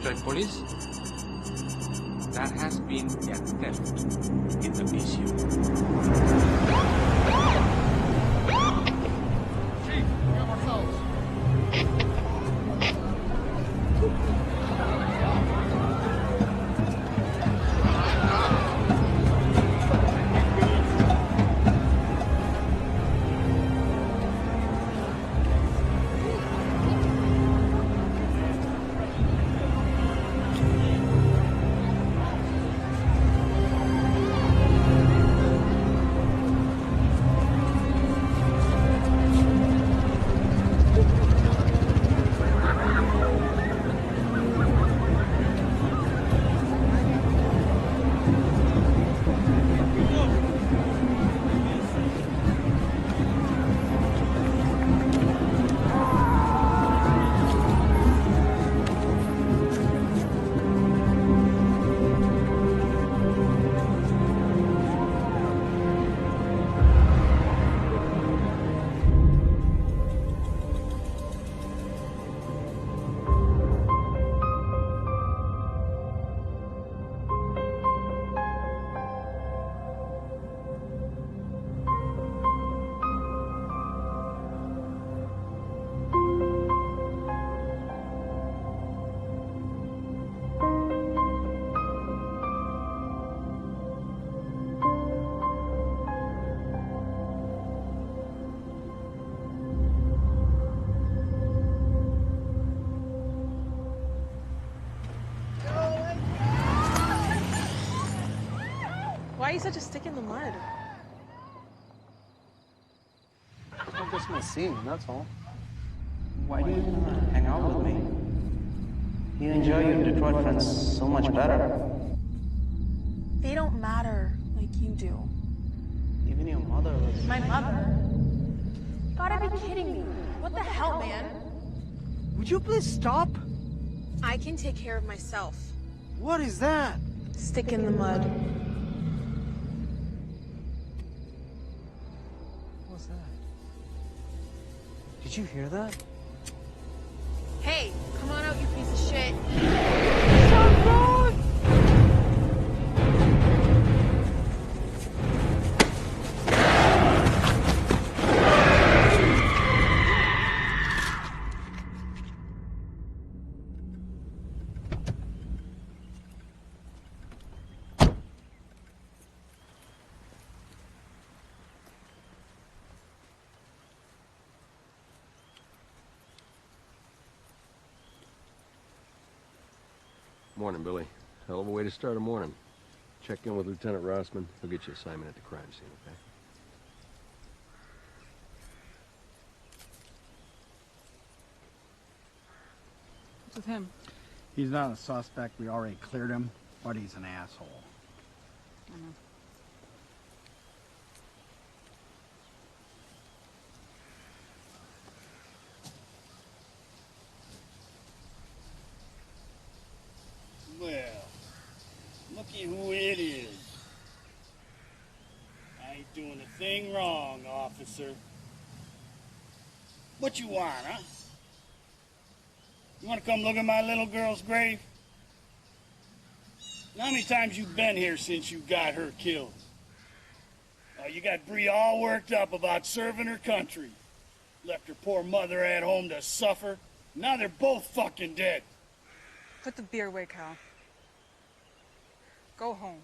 Mr. Police, there has been a theft in the museum. Chief, we have ourselves. Why are you such a stick in the mud? Well, just my scene, that's all. Why do you hang out with me? You enjoy your Detroit friends so much better. They don't matter like you do. Even your mother was... My mother? Gotta be kidding me. What the hell, man? Would you please stop? I can take care of myself. What is that? Stick in the mud. What's that? Did you hear that? Hey, come on out, you piece of shit. Morning, Billy. Hell of a way to start a morning. Check in with Lieutenant Rossman. He'll get you assignment at the crime scene, okay? What's with him? He's not a suspect. We already cleared him, but he's an asshole. Well, looky who it is. I ain't doing a thing wrong, officer. What you want, huh? You want to come look at my little girl's grave? How many times you been here since you got her killed? You got Bree all worked up about serving her country. Left her poor mother at home to suffer. Now they're both fucking dead. Put the beer away, Cal. Go home.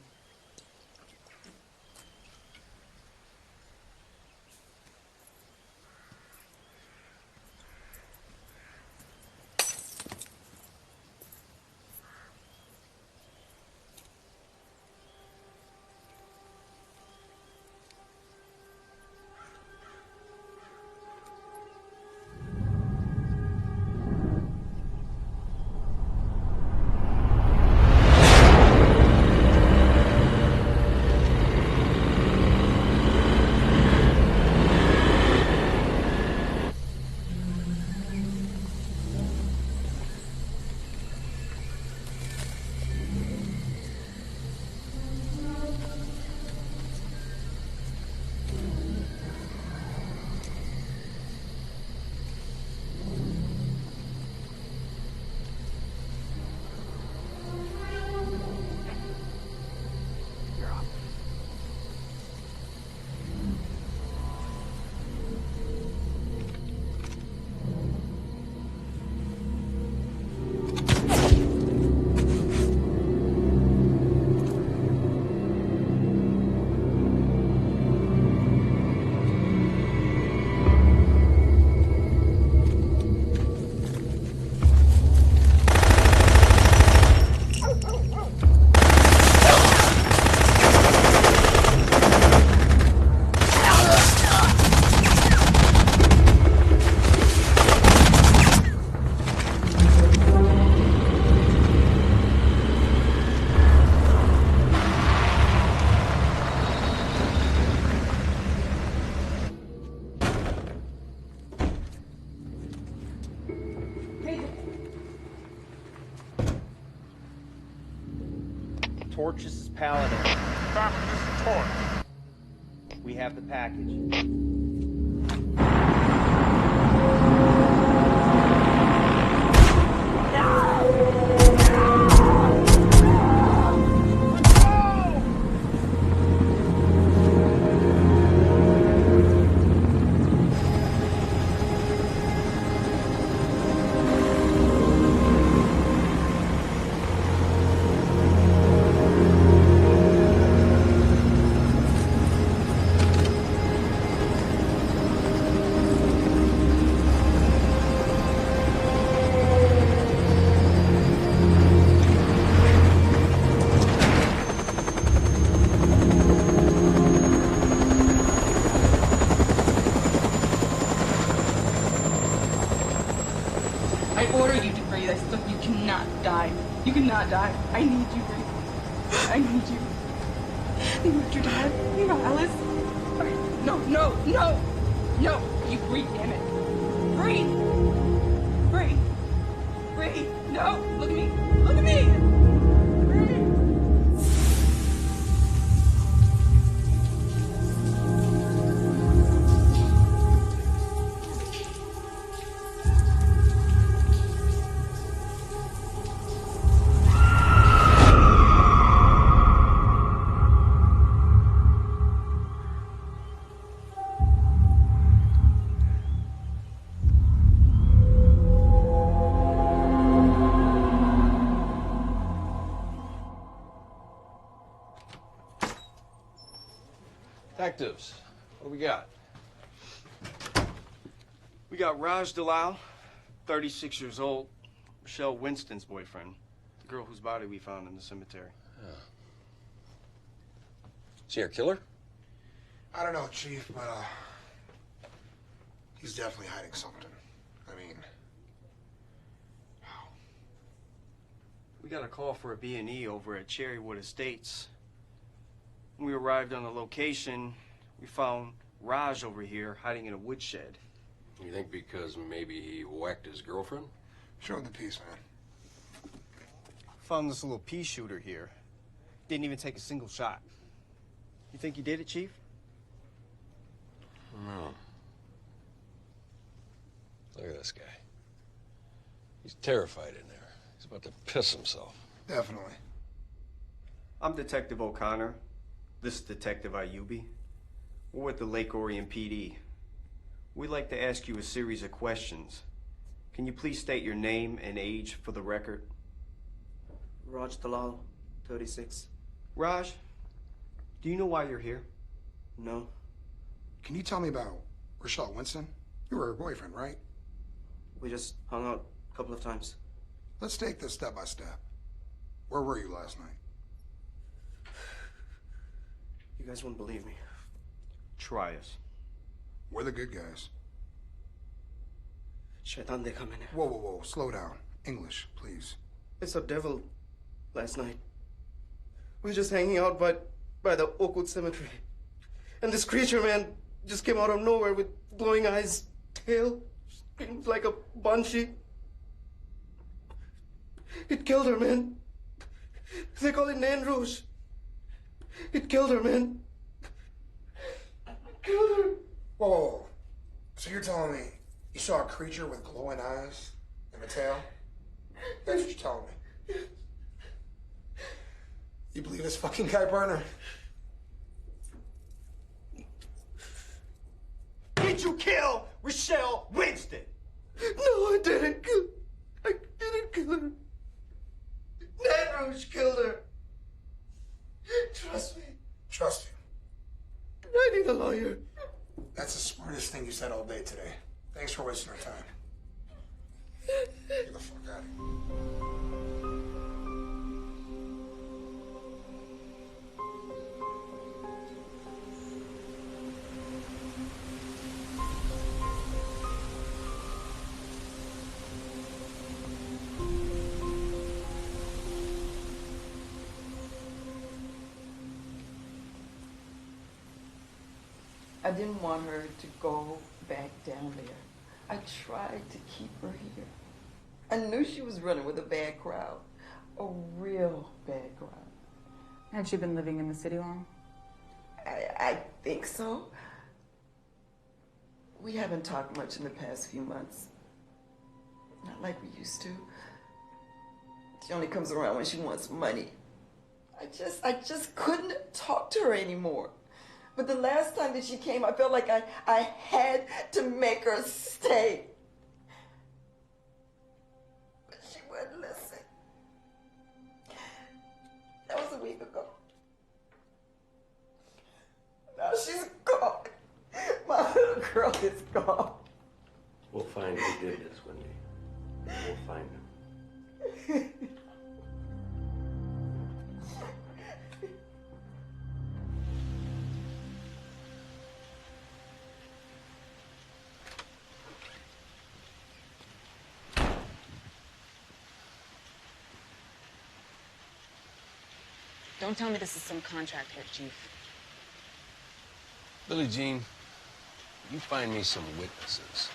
Fortress's Paladin. Stop it, this is toy. We have the package. I order you to breathe. I said, you cannot die. You cannot die. I need you, breathe. I need you. You left your dad. You know Alice. No, no, no, no. You breathe, damn it. Breathe. Breathe. Breathe. No. Look at me. Look at me. Breathe. Detectives, what do we got? We got Raj Dalal, 36 years old, Michelle Winston's boyfriend, the girl whose body we found in the cemetery. Is he our killer? I don't know, Chief, but he's definitely hiding something. I mean, wow. We got a call for a B&E over at Cherrywood Estates. When we arrived on the location, we found Raj over here hiding in a woodshed. You think because maybe he whacked his girlfriend? Show him the piece, man. Found this little pea shooter here. Didn't even take a single shot. You think he did it, Chief? No. Look at this guy. He's terrified in there. He's about to piss himself. Definitely. I'm Detective O'Connor. This is Detective Ayubi. We're with the Lake Orion PD. We'd like to ask you a series of questions. Can you please state your name and age for the record? Raj Dalal, 36. Raj, do you know why you're here? No. Can you tell me about Rochelle Winston? You were her boyfriend, right? We just hung out a couple of times. Let's take this step by step. Where were you last night? You guys wouldn't believe me. Try us. We're the good guys. Shaitan dekha maine. Whoa, whoa, whoa. Slow down. English, please. It's a devil last night. We were just hanging out by the Oakwood Cemetery. And this creature, man, just came out of nowhere with glowing eyes, tail, screamed like a banshee. It killed her, man. They call it Nain Rouge. It killed her, man. It killed her. Whoa, whoa, whoa. So you're telling me you saw a creature with glowing eyes and a tail? That's what you're telling me. You believe this fucking guy, Burner? Did you kill Rochelle Winston? No, I didn't kill her. I didn't kill her. Nain Rouge killed her. Trust me. Trust you. I need a lawyer. That's the smartest thing you said all day today. Thanks for wasting our time. Get the fuck out of here. I didn't want her to go back down there. I tried to keep her here. I knew she was running with a bad crowd, a real bad crowd. Had she been living in the city long? I think so. We haven't talked much in the past few months. Not like we used to. She only comes around when she wants money. I just couldn't talk to her anymore. But the last time that she came, I felt like I had to make her stay. But she wouldn't listen. That was a week ago. Now she's gone. My little girl is gone. We'll find who did this, Wendy. We'll find him. Don't tell me this is some contract hit, Chief. Billie Jean, you find me some witnesses,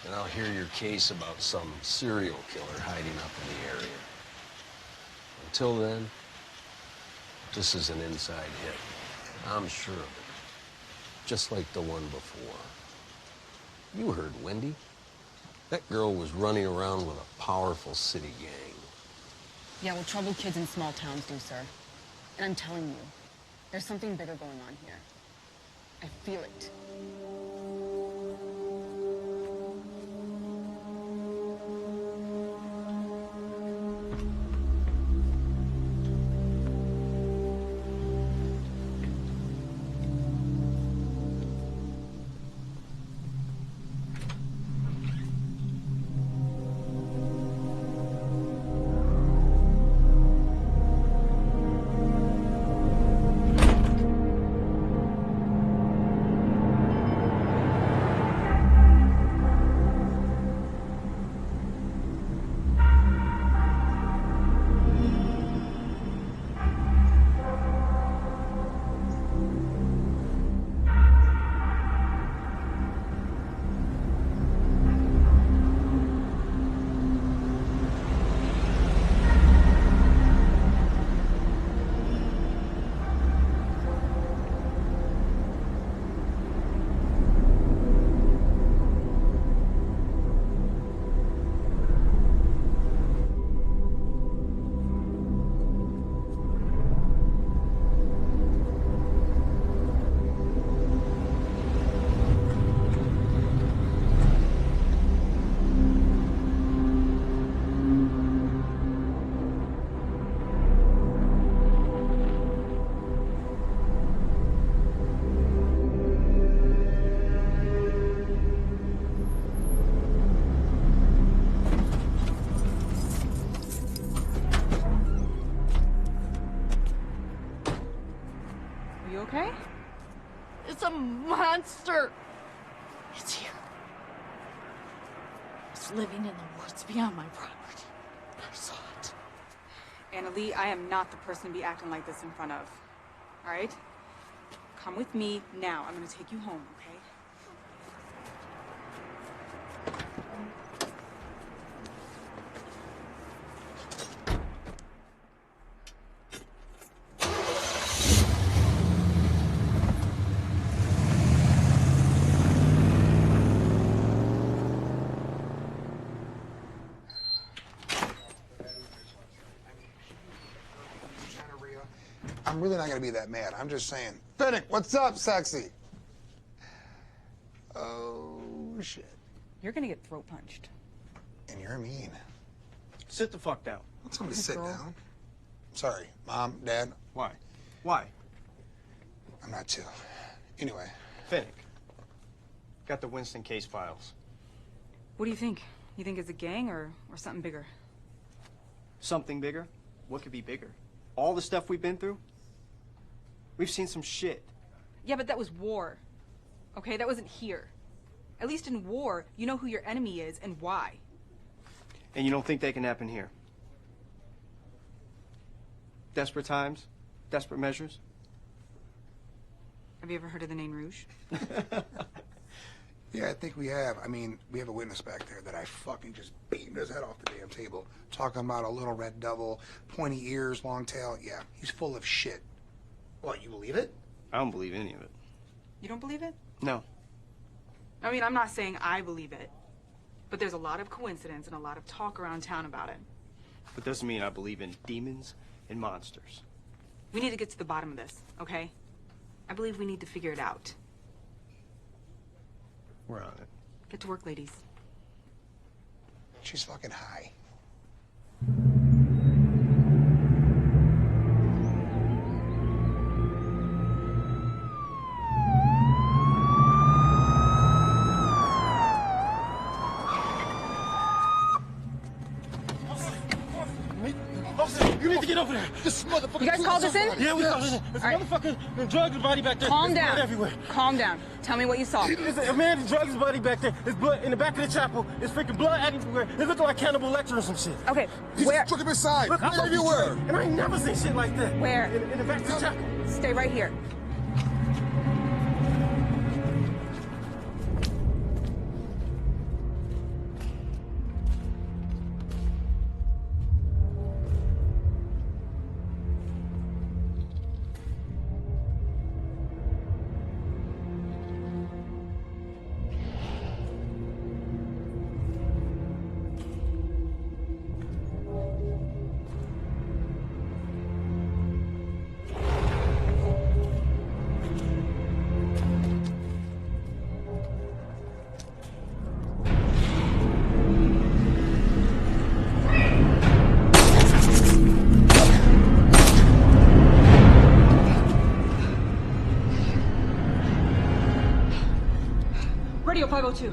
and I'll hear your case about some serial killer hiding up in the area. Until then, this is an inside hit. I'm sure of it. Just like the one before. You heard Wendy. That girl was running around with a powerful city gang. Yeah, well, troubled kids in small towns do, sir. And I'm telling you, there's something bigger going on here. I feel it. Okay? It's a monster! It's here. It's living in the woods beyond my property. I saw it. Anna Lee, I am not the person to be acting like this in front of. All right? Come with me now. I'm gonna take you home, okay? I'm really not gonna be that mad. I'm just saying. Finnick, what's up, sexy? Oh, shit. You're gonna get throat punched. And you're mean. Sit the fuck down. Don't tell me to sit down. Sorry, Mom, Dad. Why? Why? I'm not chill. Anyway. Finnick. Got the Winston case files. What do you think? You think it's a gang or something bigger? Something bigger? What could be bigger? All the stuff we've been through? We've seen some shit. Yeah, but that was war. Okay, that wasn't here. At least in war, you know who your enemy is and why. And you don't think they can happen here? Desperate times? Desperate measures? Have you ever heard of the name Rouge? Yeah, I think we have. I mean, we have a witness back there that I fucking just beamed his head off the damn goddamn table, talking about a little red devil, pointy ears, long tail. Yeah, he's full of shit. What, you believe it? I don't believe any of it. You don't believe it? No. I mean, I'm not saying I believe it, but there's a lot of coincidence and a lot of talk around town about it. But doesn't mean I believe in demons and monsters. We need to get to the bottom of this, okay? I believe we need to figure it out. We're on it. Get to work, ladies. She's fucking high. You need to get over there. This motherfucker. You guys called this in? Yeah, we called it in. There's a motherfucker drugged his body back there. Calm There's down. blood everywhere. Calm down. Tell me what you saw. There's a man who drugged his body back there. There's blood in the back of the chapel. There's freaking blood everywhere. It looked like Cannibal Lecter or some shit. Okay, He where? just took him inside. Look, Blood everywhere. And I ain't never seen shit like that. Where? In the back of the chapel. Stay right here. Radio 502.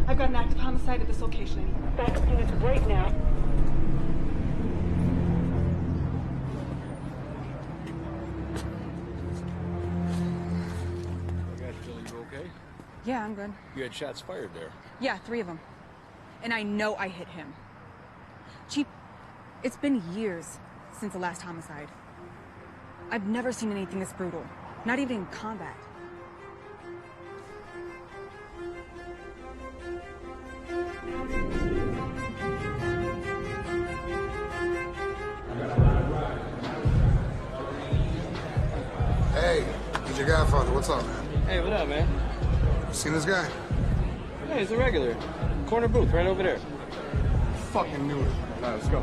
I've got an active homicide at this location. Backup units right now. Guys, Billy, you okay? Yeah, I'm good. You had shots fired there. Yeah, 3 of them. And I know I hit him. Chief, it's been years since the last homicide. I've never seen anything this brutal. Not even in combat. Hey, he's your godfather. What's up, man? Hey, what up, man? Seen this guy? Hey, he's a regular. Corner booth, right over there. Fucking knew it. All right, let's go.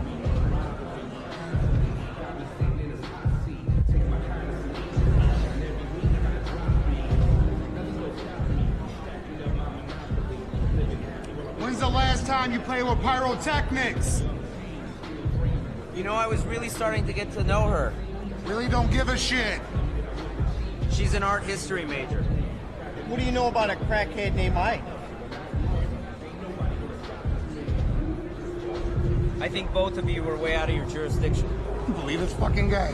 When's the last time you played with pyrotechnics? You know, I was really starting to get to know her. Really don't give a shit. She's an art history major. What do you know about a crackhead named Ike? I think both of you were way out of your jurisdiction. Believe this fucking guy.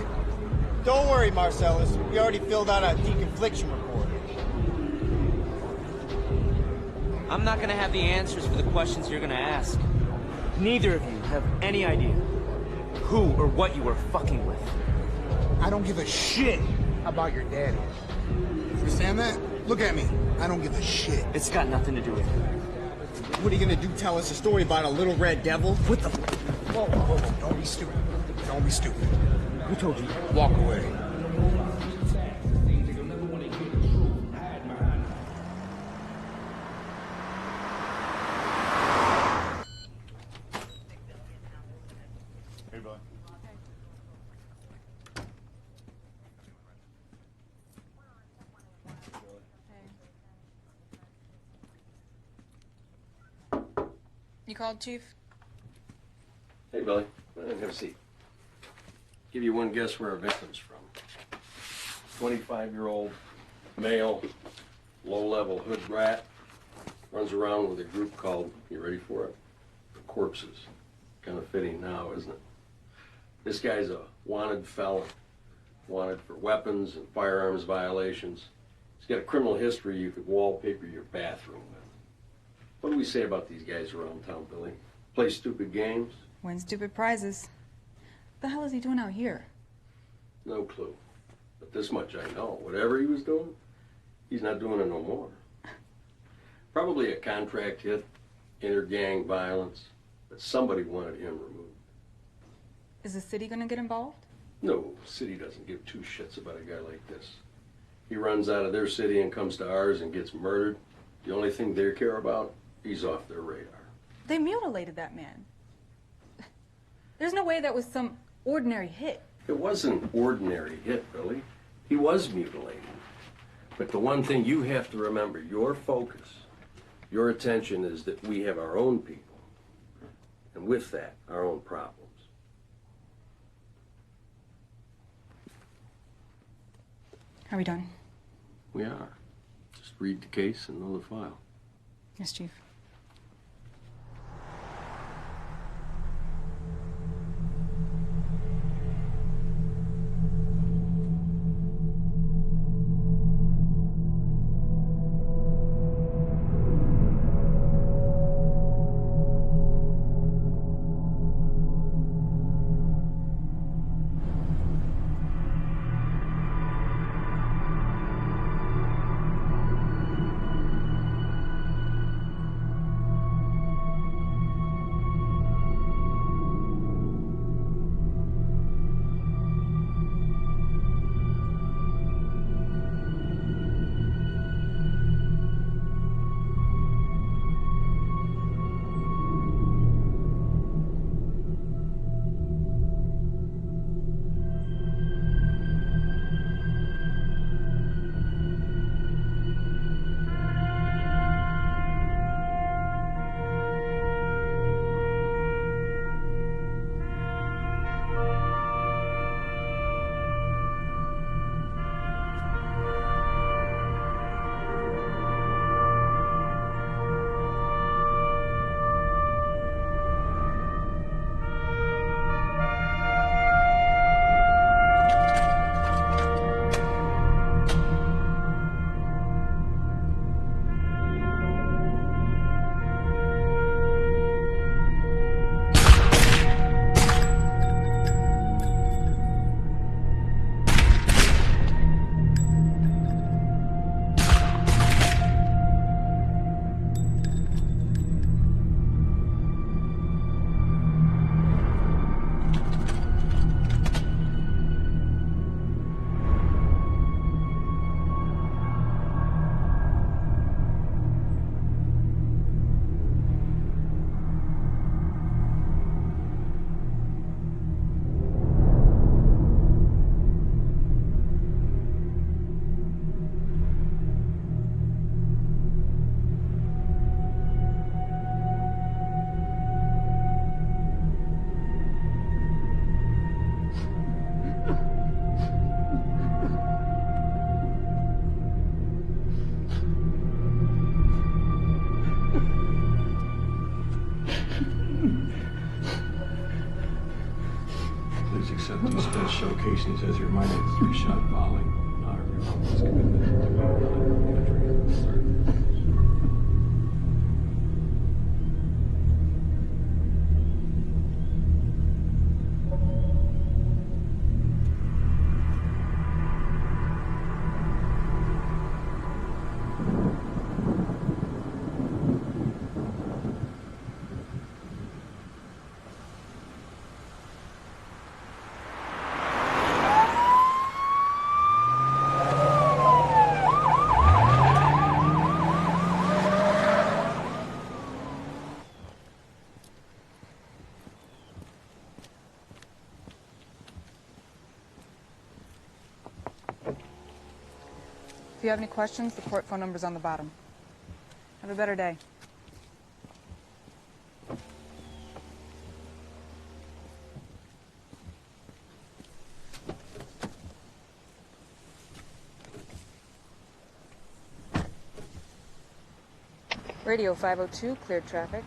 Don't worry, Marcellus. We already filled out a deconfliction report. I'm not gonna have the answers for the questions you're gonna ask. Neither of you have any idea who or what you were fucking with. I don't give a shit about your daddy. You understand that? Look at me. I don't give a shit. It's got nothing to do with it. What are you gonna do? Tell us a story about a little red devil? What the? Whoa, whoa, whoa. Don't be stupid. Don't be stupid. Who told you? Walk away. Hey, bud. You called, Chief? Hey, Billy. Have a seat. Give you one guess where our victim's from. 25-year-old male, low-level hood rat, runs around with a group called, you ready for it? The Corpses. Kind of fitting now, isn't it? This guy's a wanted felon. Wanted for weapons and firearms violations. He's got a criminal history you could wallpaper your bathroom with. What do we say about these guys around town, Billy? Play stupid games? Win stupid prizes. What the hell is he doing out here? No clue. But this much I know. Whatever he was doing, he's not doing it no more. Probably a contract hit inter-gang violence, but somebody wanted him removed. Is the city gonna get involved? No, city doesn't give two shits about a guy like this. He runs out of their city and comes to ours and gets murdered. The only thing they care about, he's off their radar. They mutilated that man. There's no way that was some ordinary hit. It wasn't an ordinary hit, Billy. He was mutilated. But the one thing you have to remember, your focus, your attention is that we have our own people. And with that, our own problems. Are we done? We are. Just read the case and know the file. Yes, Chief. Showcasing as he reminded of the 3-shot volley. Not everyone was committed to imagery. If you have any questions, the court phone number's on the bottom. Have a better day. Radio 502, cleared traffic.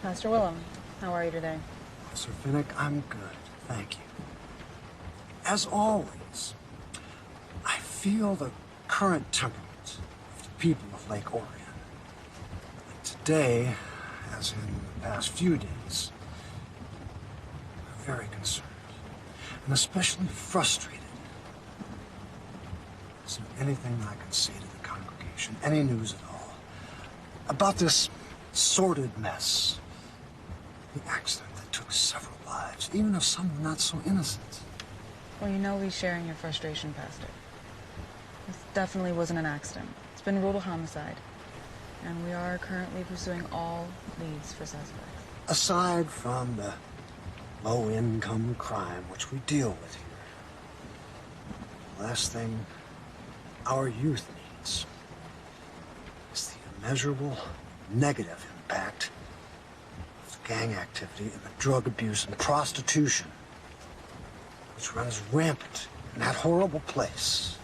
Master Willem, how are you today? Officer Finnick, I'm good, thank you. As always, I feel the current temperament people of Lake Orion. And today, as in the past few days, I'm very concerned and especially frustrated. Is there anything I can say to the congregation, any news at all, about this sordid mess? The accident that took several lives, even if some were not so innocent. Well, you know we share in your frustration, Pastor. This definitely wasn't an accident. It's been ruled a homicide. And we are currently pursuing all leads for suspects. Aside from the low-income crime which we deal with here, the last thing our youth needs is the immeasurable negative impact of gang activity and the drug abuse and prostitution which runs rampant in that horrible place.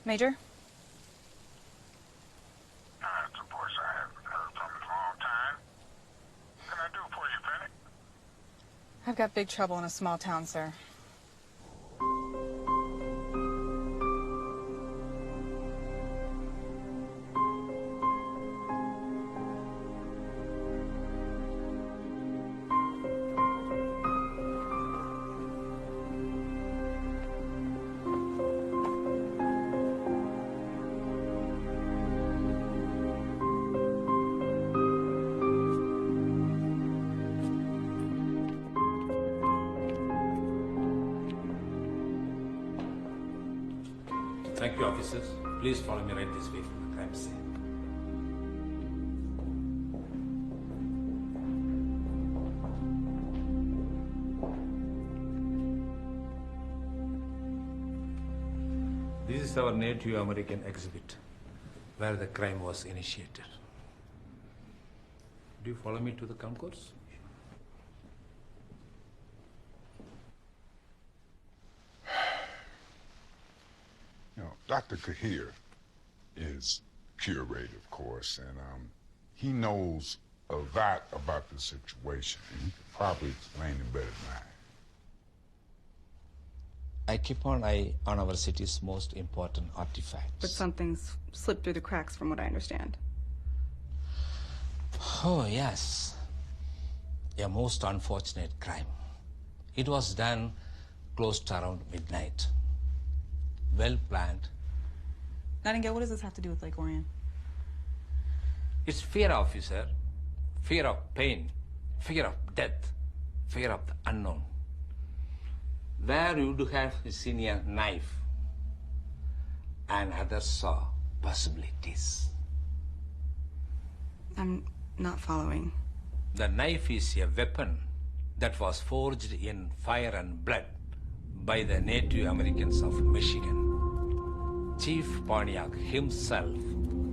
Major? It's a voice I haven't heard from in a long time. What can I do for you, Penny? I've got big trouble in a small town, sir. Thank you, officers. Please follow me right this way from the crime scene. This is our Native American exhibit, where the crime was initiated. Do you follow me to the concourse? Dr. Kahir is curator, of course, and he knows a lot about the situation, and he could probably explain it better than I keep an eye on our city's most important artifacts. But something's slipped through the cracks from what I understand. Oh, yes. A most unfortunate crime. It was done close to around midnight. Well planned. Nightingale, what does this have to do with Lake Orion? It's fear, officer. Fear of pain, fear of death, fear of the unknown. where you would have seen a knife, and others saw possibilities. I'm not following. The knife is a weapon that was forged in fire and blood by the Native Americans of Michigan. Chief Pontiac himself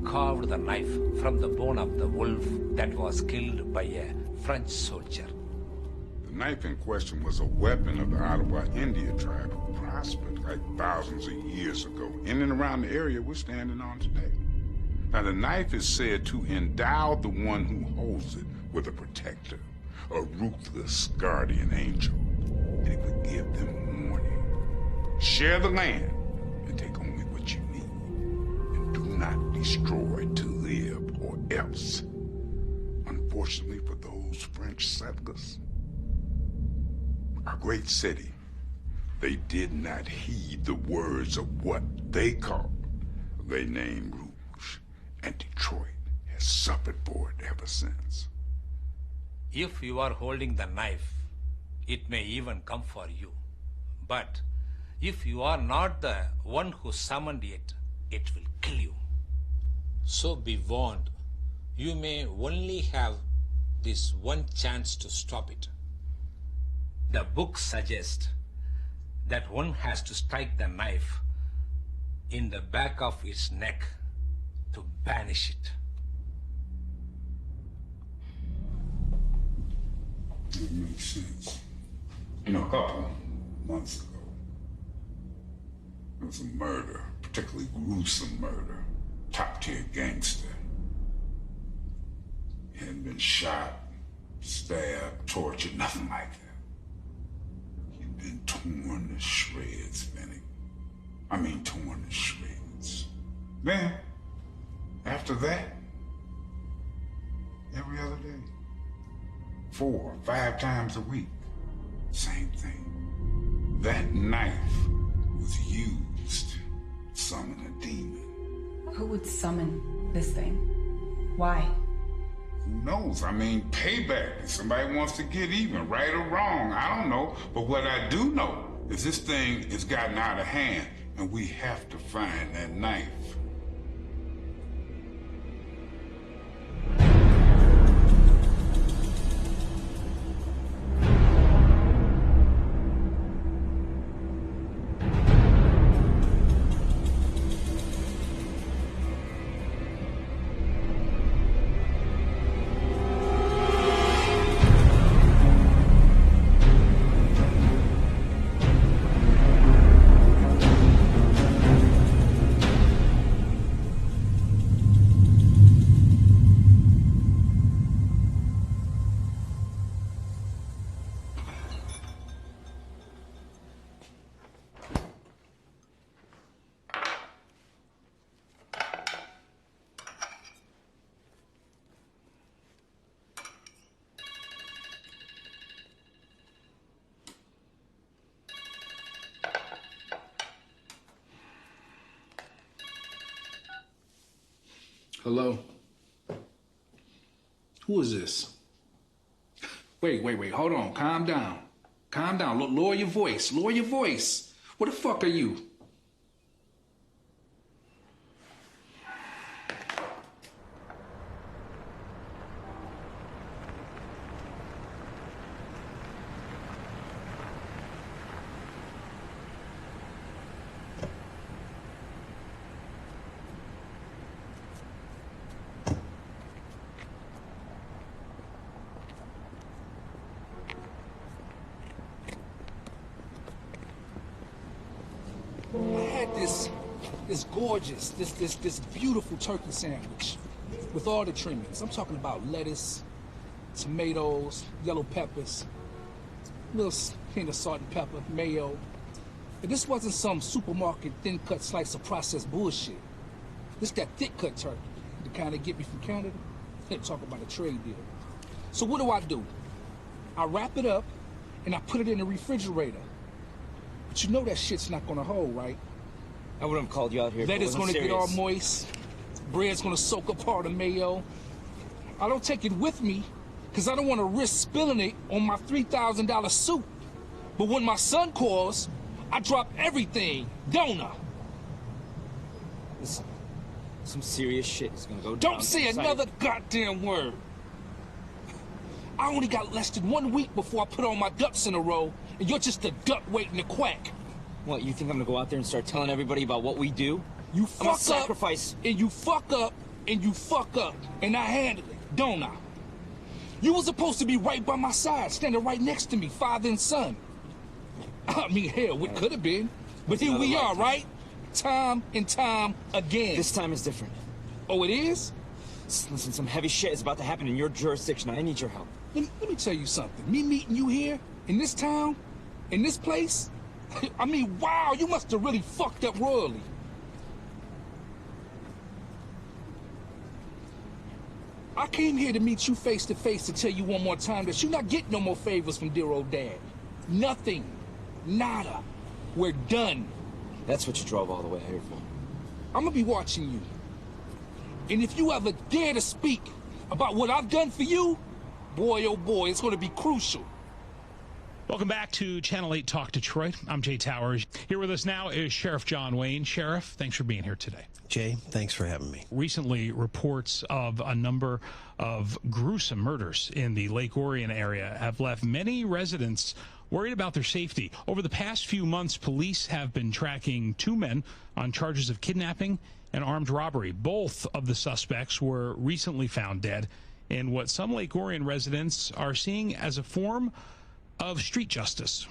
carved the knife from the bone of the wolf that was killed by a French soldier. The knife in question was a weapon of the Ottawa Indian tribe who prospered like thousands of years ago in and around the area we're standing on today. Now, the knife is said to endow the one who holds it with a protector, a ruthless guardian angel, and it would give them warning. Share the land and take only what you need, and do not destroy to live or else. Unfortunately for those French settlers, our great city, they did not heed the words of what they called their name Rouge, and Detroit has suffered for it ever since. If you are holding the knife, it may even come for you. But if you are not the one who summoned it, it will kill you. So be warned. You may only have this one chance to stop it. The book suggests that one has to strike the knife in the back of its neck to banish it. That makes sense. You know, a couple months ago, there was a murder, particularly gruesome murder, top-tier gangster. He hadn't been shot, stabbed, tortured, nothing like that. He'd been torn to shreds, Benny. I mean, torn to shreds. Then, after that, every other day, 4 or 5 times a week, same thing. That knife was used to summon a demon. Who would summon this thing? Why? Who knows? I mean, payback. If somebody wants to get even, right or wrong, I don't know. But what I do know is this thing has gotten out of hand, and we have to find that knife. Hello? Who is this? Wait, hold on, calm down. Calm down, lower your voice, lower your voice. What the fuck are you? This gorgeous, this beautiful turkey sandwich with all the trimmings. I'm talking about lettuce, tomatoes, yellow peppers, a little hint of salt and pepper, mayo. And this wasn't some supermarket thin cut slice of processed bullshit. This that thick cut turkey, the kind they get me from Canada. They talk about a trade deal. So what do? I wrap it up and I put it in the refrigerator. But you know that shit's not gonna hold, right? I wouldn't have called you out here. Lettuce gonna get all moist. Bread's gonna soak up part of mayo. I don't take it with me because I don't want to risk spilling it on my $3,000 suit. But when my son calls, I drop everything, don't I? Listen, some serious shit is gonna go down. Don't say another goddamn word. I only got less than 1 week before I put all my ducks in a row, and you're just a duck waiting to quack. What, you think I'm gonna go out there and start telling everybody about what we do? You I'm a fuck up, sacrifice. and you fuck up, and you fuck up, and I handle it, don't I? You was supposed to be right by my side, standing right next to me, father and son. I mean, hell, we could have been, but here we are, right? Time and time again. This time is different. Oh, it is? Listen, some heavy shit is about to happen in your jurisdiction. I need your help. Let me tell you something. Me meeting you here, in this town, in this place, I mean, wow, you must have really fucked up royally. I came here to meet you face to face to tell you one more time that you're not getting no more favors from dear old dad. Nothing. Nada. We're done. That's what you drove all the way here for. I'm gonna be watching you. And if you ever dare to speak about what I've done for you, boy, oh boy, it's gonna be crucial. Welcome back to Channel 8 Talk Detroit. I'm Jay Towers. Here with us now is Sheriff John Wayne. Sheriff, thanks for being here today. Jay, thanks for having me. Recently, reports of a number of gruesome murders in the Lake Orion area have left many residents worried about their safety. Over the past few months, police have been tracking 2 men on charges of kidnapping and armed robbery. Both of the suspects were recently found dead in what some Lake Orion residents are seeing as a form of street justice.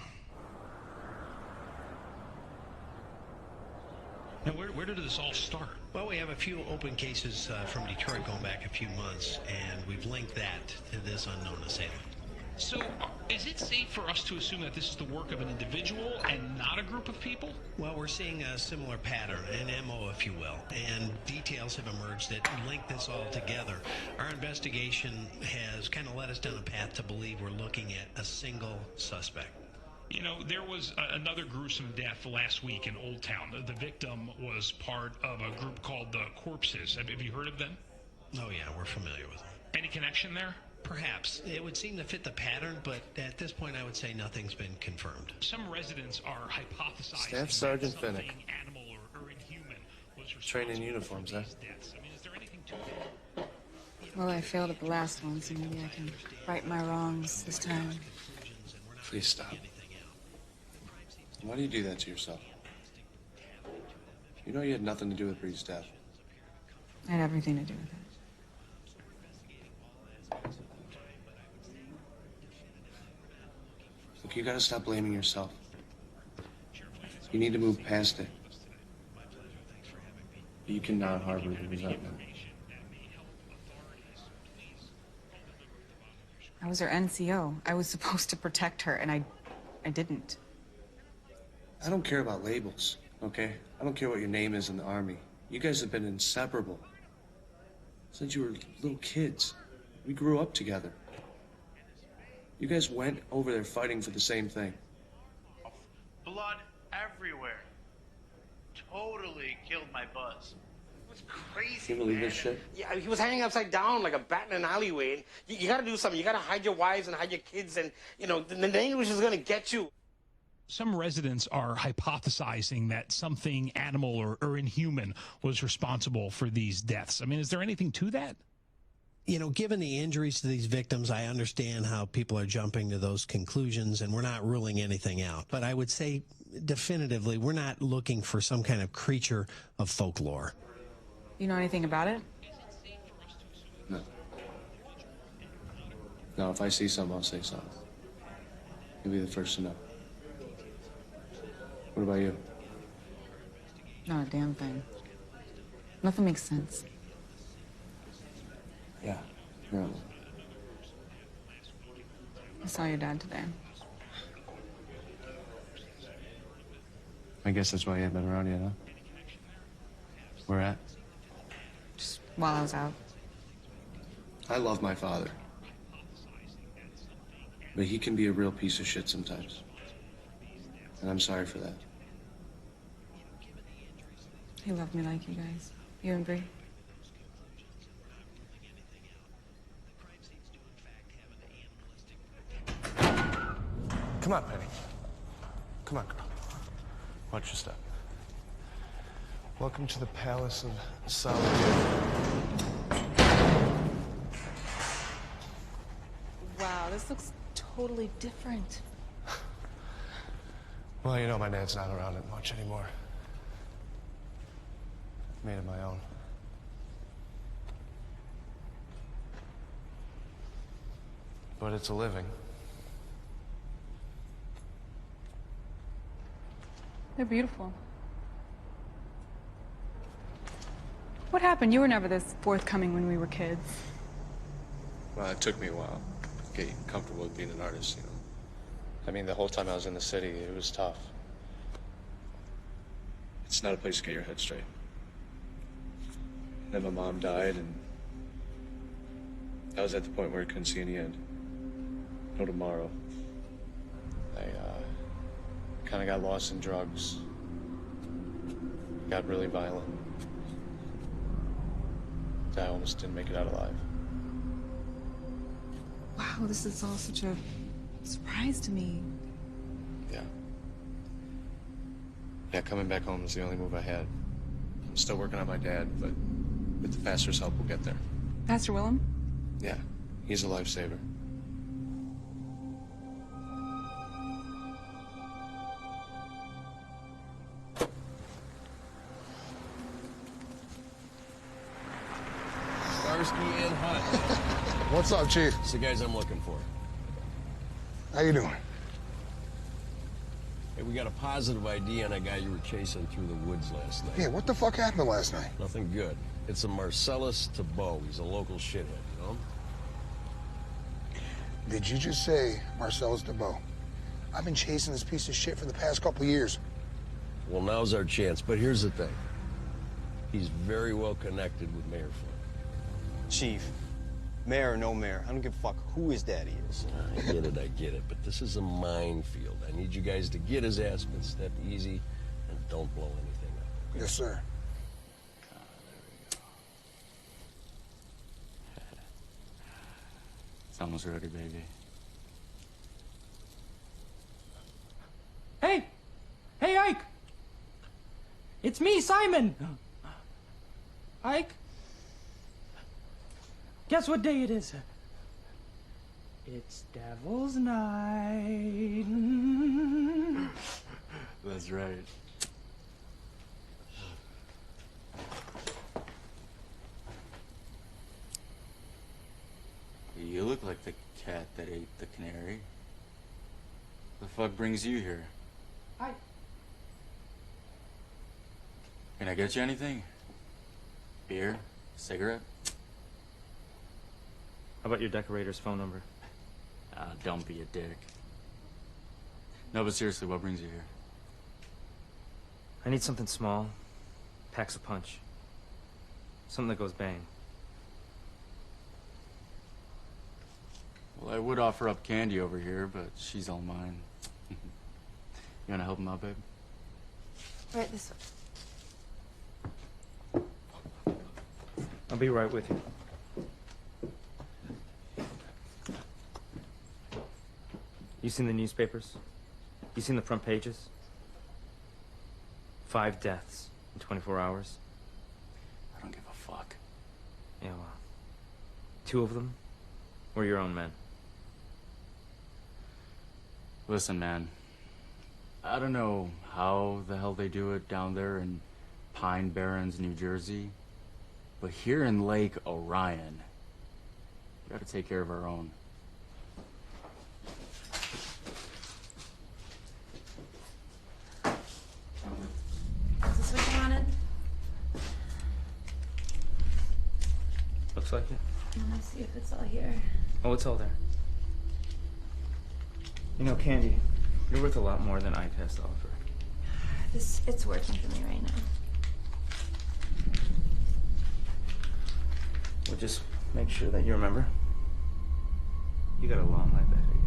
Now, where did this all start? Well, we have a few open cases from Detroit going back a few months, and we've linked that to this unknown assailant. So, is it safe for us to assume that this is the work of an individual and not a group of people? Well, we're seeing a similar pattern, an MO, if you will, and details have emerged that link this all together. Our investigation has kind of led us down a path to believe we're looking at a single suspect. You know, there was another gruesome death last week in Old Town. The victim was part of a group called the Corpses. Have you heard of them? Oh, yeah, we're familiar with them. Any connection there? Perhaps. It would seem to fit the pattern, but at this point I would say nothing's been confirmed. Some residents are hypothesizing Staff Sergeant that Finnick. Animal or inhuman was Training uniforms, huh? I mean, is there anything to that? Well, I failed at the last one, so maybe I can right my wrongs this time. Please stop. Why do you do that to yourself? You know you had nothing to do with Bree's death. I had everything to do with it. Look, you gotta stop blaming yourself. You need to move past it. You cannot harbor the resentment. I was her NCO. I was supposed to protect her, and I didn't. I don't care about labels, okay? I don't care what your name is in the Army. You guys have been inseparable. Since you were little kids. We grew up together. You guys went over there fighting for the same thing. Blood everywhere. Totally killed my buzz. It was crazy. Can you believe this shit? Yeah, he was hanging upside down like a bat in an alleyway. You gotta do something. You gotta hide your wives and hide your kids, and, you know, the English is gonna get you. Some residents are hypothesizing that something animal or inhuman was responsible for these deaths. I mean, is there anything to that? You know, given the injuries to these victims, I understand how people are jumping to those conclusions, and we're not ruling anything out. But I would say definitively, we're not looking for some kind of creature of folklore. You know anything about it? No. No, if I see something, I'll say something. You'll be the first to know. What about you? Not a damn thing. Nothing makes sense. Yeah, no. I saw your dad today. I guess that's why you haven't been around yet, huh? Where at? Just while I was out. I love my father. But he can be a real piece of shit sometimes. And I'm sorry for that. He loved me like you guys. You and Bree. Come on, Penny. Come on, girl. Watch your step. Welcome to the Palace of Solitude. Wow, this looks totally different. Well, you know my dad's not around it much anymore. Made it my own. But it's a living. They're beautiful. What happened? You were never this forthcoming when we were kids. Well, it took me a while getting comfortable with being an artist, you know. I mean, the whole time I was in the city, it was tough. It's not a place to get your head straight. Then my mom died, and I was at the point where I couldn't see any end. No tomorrow. I kind of got lost in drugs. Got really violent. I almost didn't make it out alive. Wow, this is all such a surprise to me. Yeah. Yeah, coming back home was the only move I had. I'm still working on my dad, but with the pastor's help, we'll get there. Pastor Willem? Yeah, he's a lifesaver. Starsky and Hutch. What's up, Chief? It's the guys I'm looking for. How you doing? Hey, we got a positive ID on a guy you were chasing through the woods last night. Yeah, what the fuck happened last night? Nothing good. It's a Marcellus Tebow. He's a local shithead, you know? Did you just say Marcellus Tebow? I've been chasing this piece of shit for the past couple of years. Well, now's our chance, but here's the thing. He's very well connected with Mayor Flynn. Chief, mayor or no mayor, I don't give a fuck who his daddy is. I get it, but this is a minefield. I need you guys to get his ass, but step easy and don't blow anything up. Okay? Yes, sir. It's almost ready, baby. Hey! Hey, Ike! It's me, Simon! Ike? Guess what day it is? It's Devil's Night. That's right. You look like the cat that ate the canary. The fuck brings you here? Hi. Can I get you anything? Beer? Cigarette? How about your decorator's phone number? Don't be a dick. No, but seriously, what brings you here? I need something small. Packs a punch. Something that goes bang. Well, I would offer up Candy over here, but she's all mine. You wanna help him out, babe? Right this way. I'll be right with you. You seen the newspapers? You seen the front pages? 5 deaths in 24 hours. I don't give a fuck. Yeah, well, 2 of them were your own men. Listen, man. I don't know how the hell they do it down there in Pine Barrens, New Jersey, but here in Lake Orion, we gotta take care of our own. Is this what you wanted? Looks like it. Let's see if it's all here. Oh, it's all there. You know, Candy, you're worth a lot more than Ike has to offer. It's working for me right now. Well, just make sure that you remember, you got a long life ahead of you.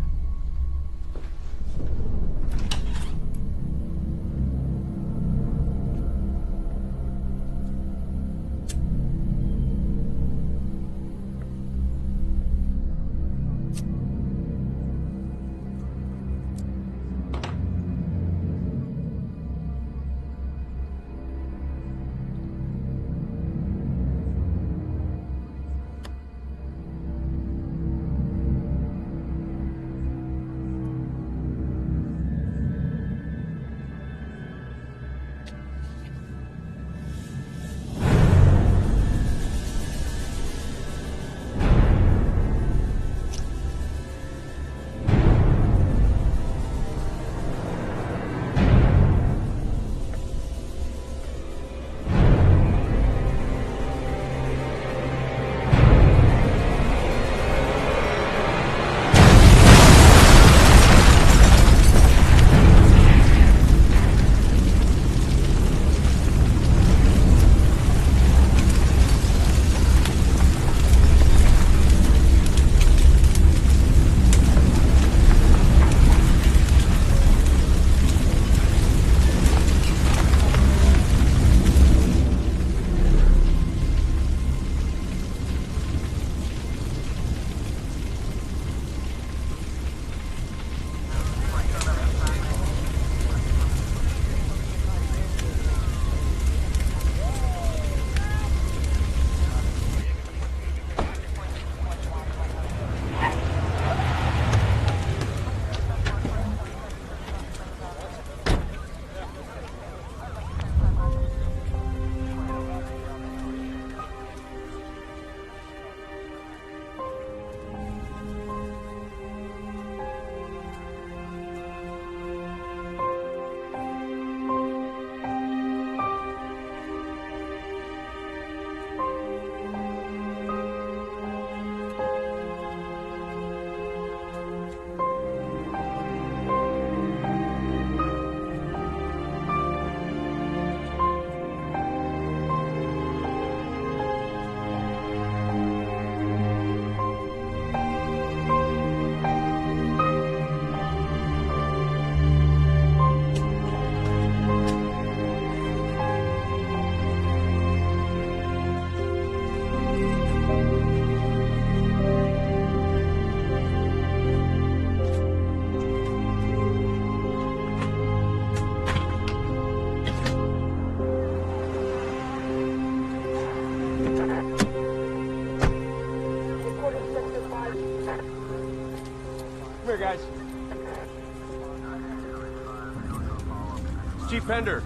Pender,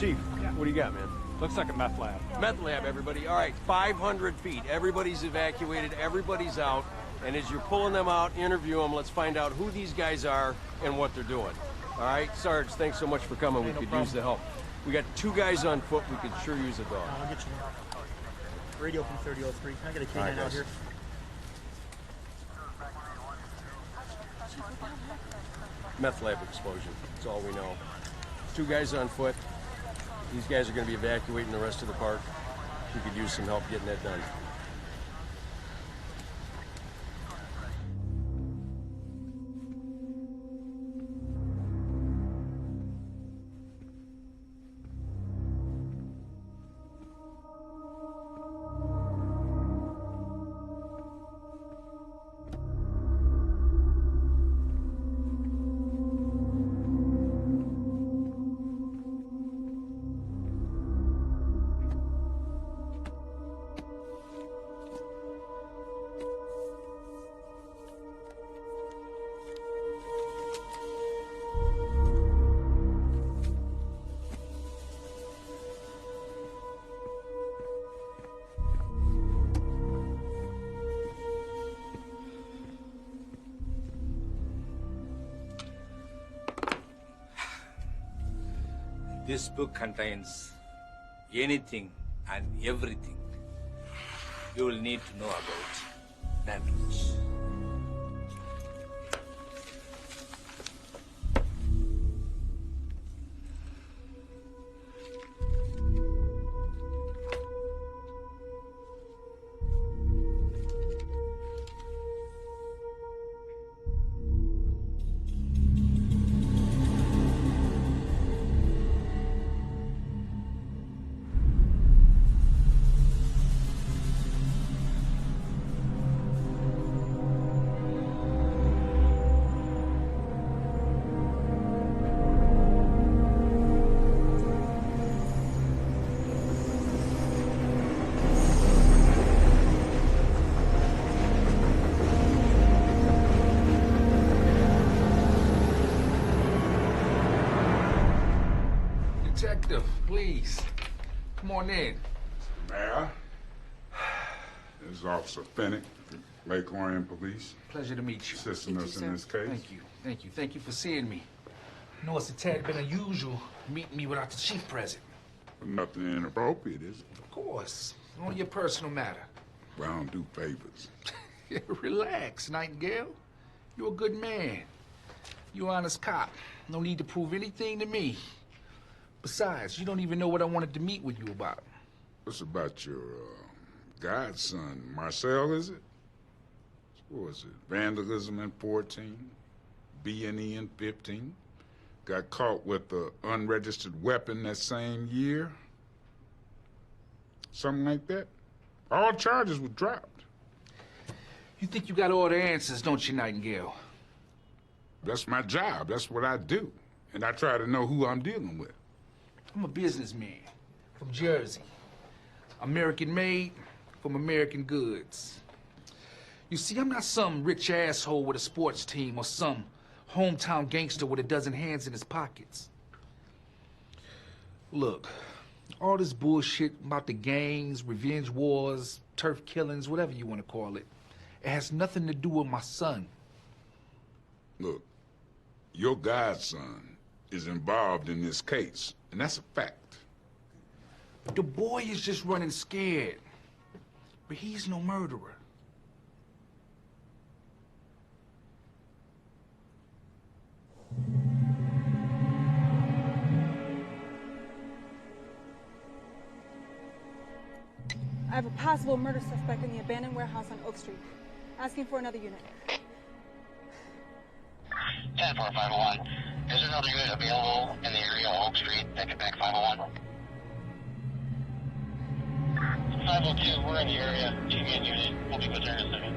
Chief, what do you got, man? Looks like a meth lab. Meth lab, everybody. All right, 500 feet. Everybody's evacuated. Everybody's out. And as you're pulling them out, interview them. Let's find out who these guys are and what they're doing. All right, Sarge, thanks so much for coming. Hey, we no could problem. use the help. We got 2 guys on foot. We could sure use a dog. I'll get you there. Radio from 3003. Can I get a All right, K9 out guys. here? Meth lab explosion. That's all we know. 2 guys on foot. These guys are going to be evacuating the rest of the park. We could use some help getting that done. This book contains anything and everything you will need to know about language. Detective, please. Come on in. Mayor, this is Officer Fennick, Lake Orion Police. Pleasure to meet you. Assisting us in this case. Thank you. Thank you. Thank you for seeing me. I know it's a tad bit unusual meeting me without the chief present. Nothing inappropriate, is it? Of course. Only your personal matter. Well, I don't do favors. Relax, Nightingale. You're a good man. You're an honest cop. No need to prove anything to me. Besides, you don't even know what I wanted to meet with you about. What's about your godson, Marcel, is it? What was it? Vandalism in 14, B&E in 15. Got caught with an unregistered weapon that same year. Something like that. All charges were dropped. You think you got all the answers, don't you, Nightingale? That's my job. That's what I do. And I try to know who I'm dealing with. I'm a businessman from Jersey. American made from American goods. You see, I'm not some rich asshole with a sports team or some hometown gangster with a dozen hands in his pockets. Look, all this bullshit about the gangs, revenge wars, turf killings, whatever you want to call it, it has nothing to do with my son. Look, your godson is involved in this case, and that's a fact. The boy is just running scared, but he's no murderer. I have a possible murder suspect in the abandoned warehouse on Oak Street. Asking for another unit. 10-4-501. Is there another unit available in the area of Oak Street that could back 501? 502, we're in the area. TV unit. We'll be with there in a second.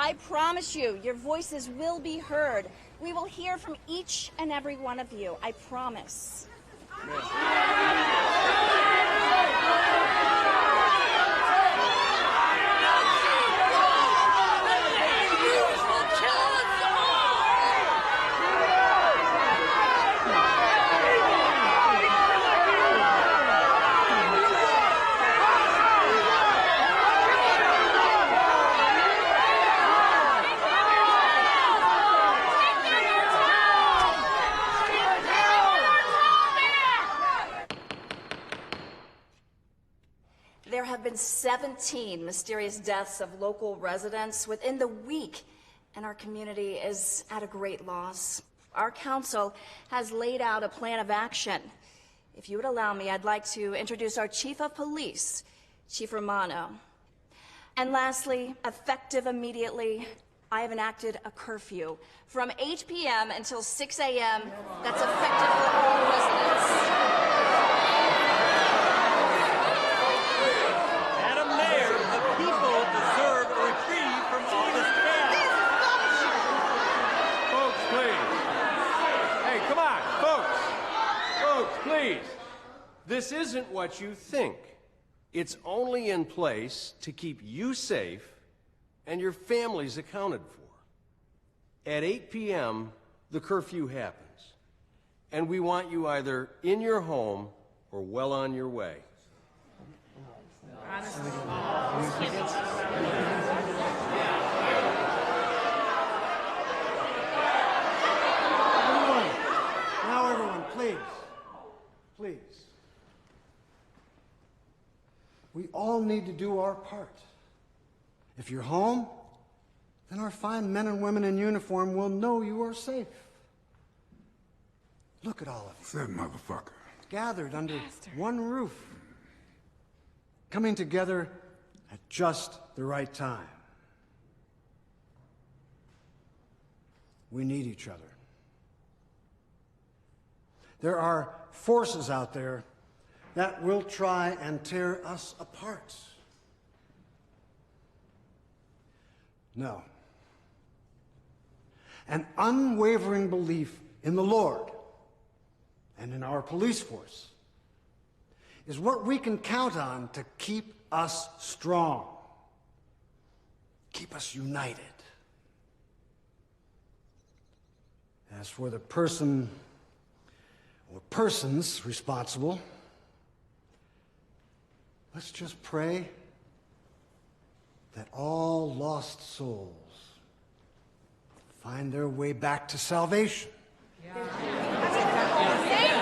I promise you, your voices will be heard. We will hear from each and every one of you. I promise. There have been 17 mysterious deaths of local residents within the week, and our community is at a great loss. Our council has laid out a plan of action. If you would allow me, I'd like to introduce our Chief of Police, Chief Romano. And lastly, effective immediately, I have enacted a curfew from 8 p.m. until 6 a.m. that's effective for all residents. Please, this isn't what you think. It's only in place to keep you safe and your families accounted for. At 8 p.m., the curfew happens, and we want you either in your home or well on your way. Now, everyone, please. Please. We all need to do our part. If you're home, then our fine men and women in uniform will know you are safe. Look at all of you. That motherfucker. Gathered under one roof. Coming together at just the right time. We need each other. There are forces out there that will try and tear us apart. No. An unwavering belief in the Lord and in our police force is what we can count on to keep us strong, keep us united. As for the person or persons responsible, let's just pray that all lost souls find their way back to salvation. St.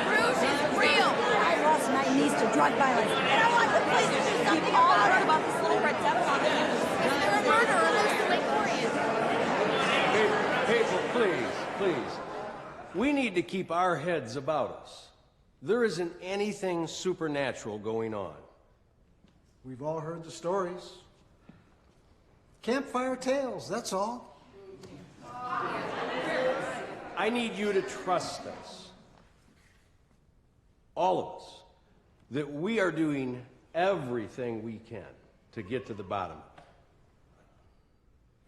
Bruce is real! I lost my niece to drug violence, and I want the police to do something. We've all heard about this little red devil on the news. Is there a murderer loose in Lake Orion? People, please. We need to keep our heads about us. There isn't anything supernatural going on. We've all heard the stories. Campfire tales, that's all. I need you to trust us, all of us, that we are doing everything we can to get to the bottom of it.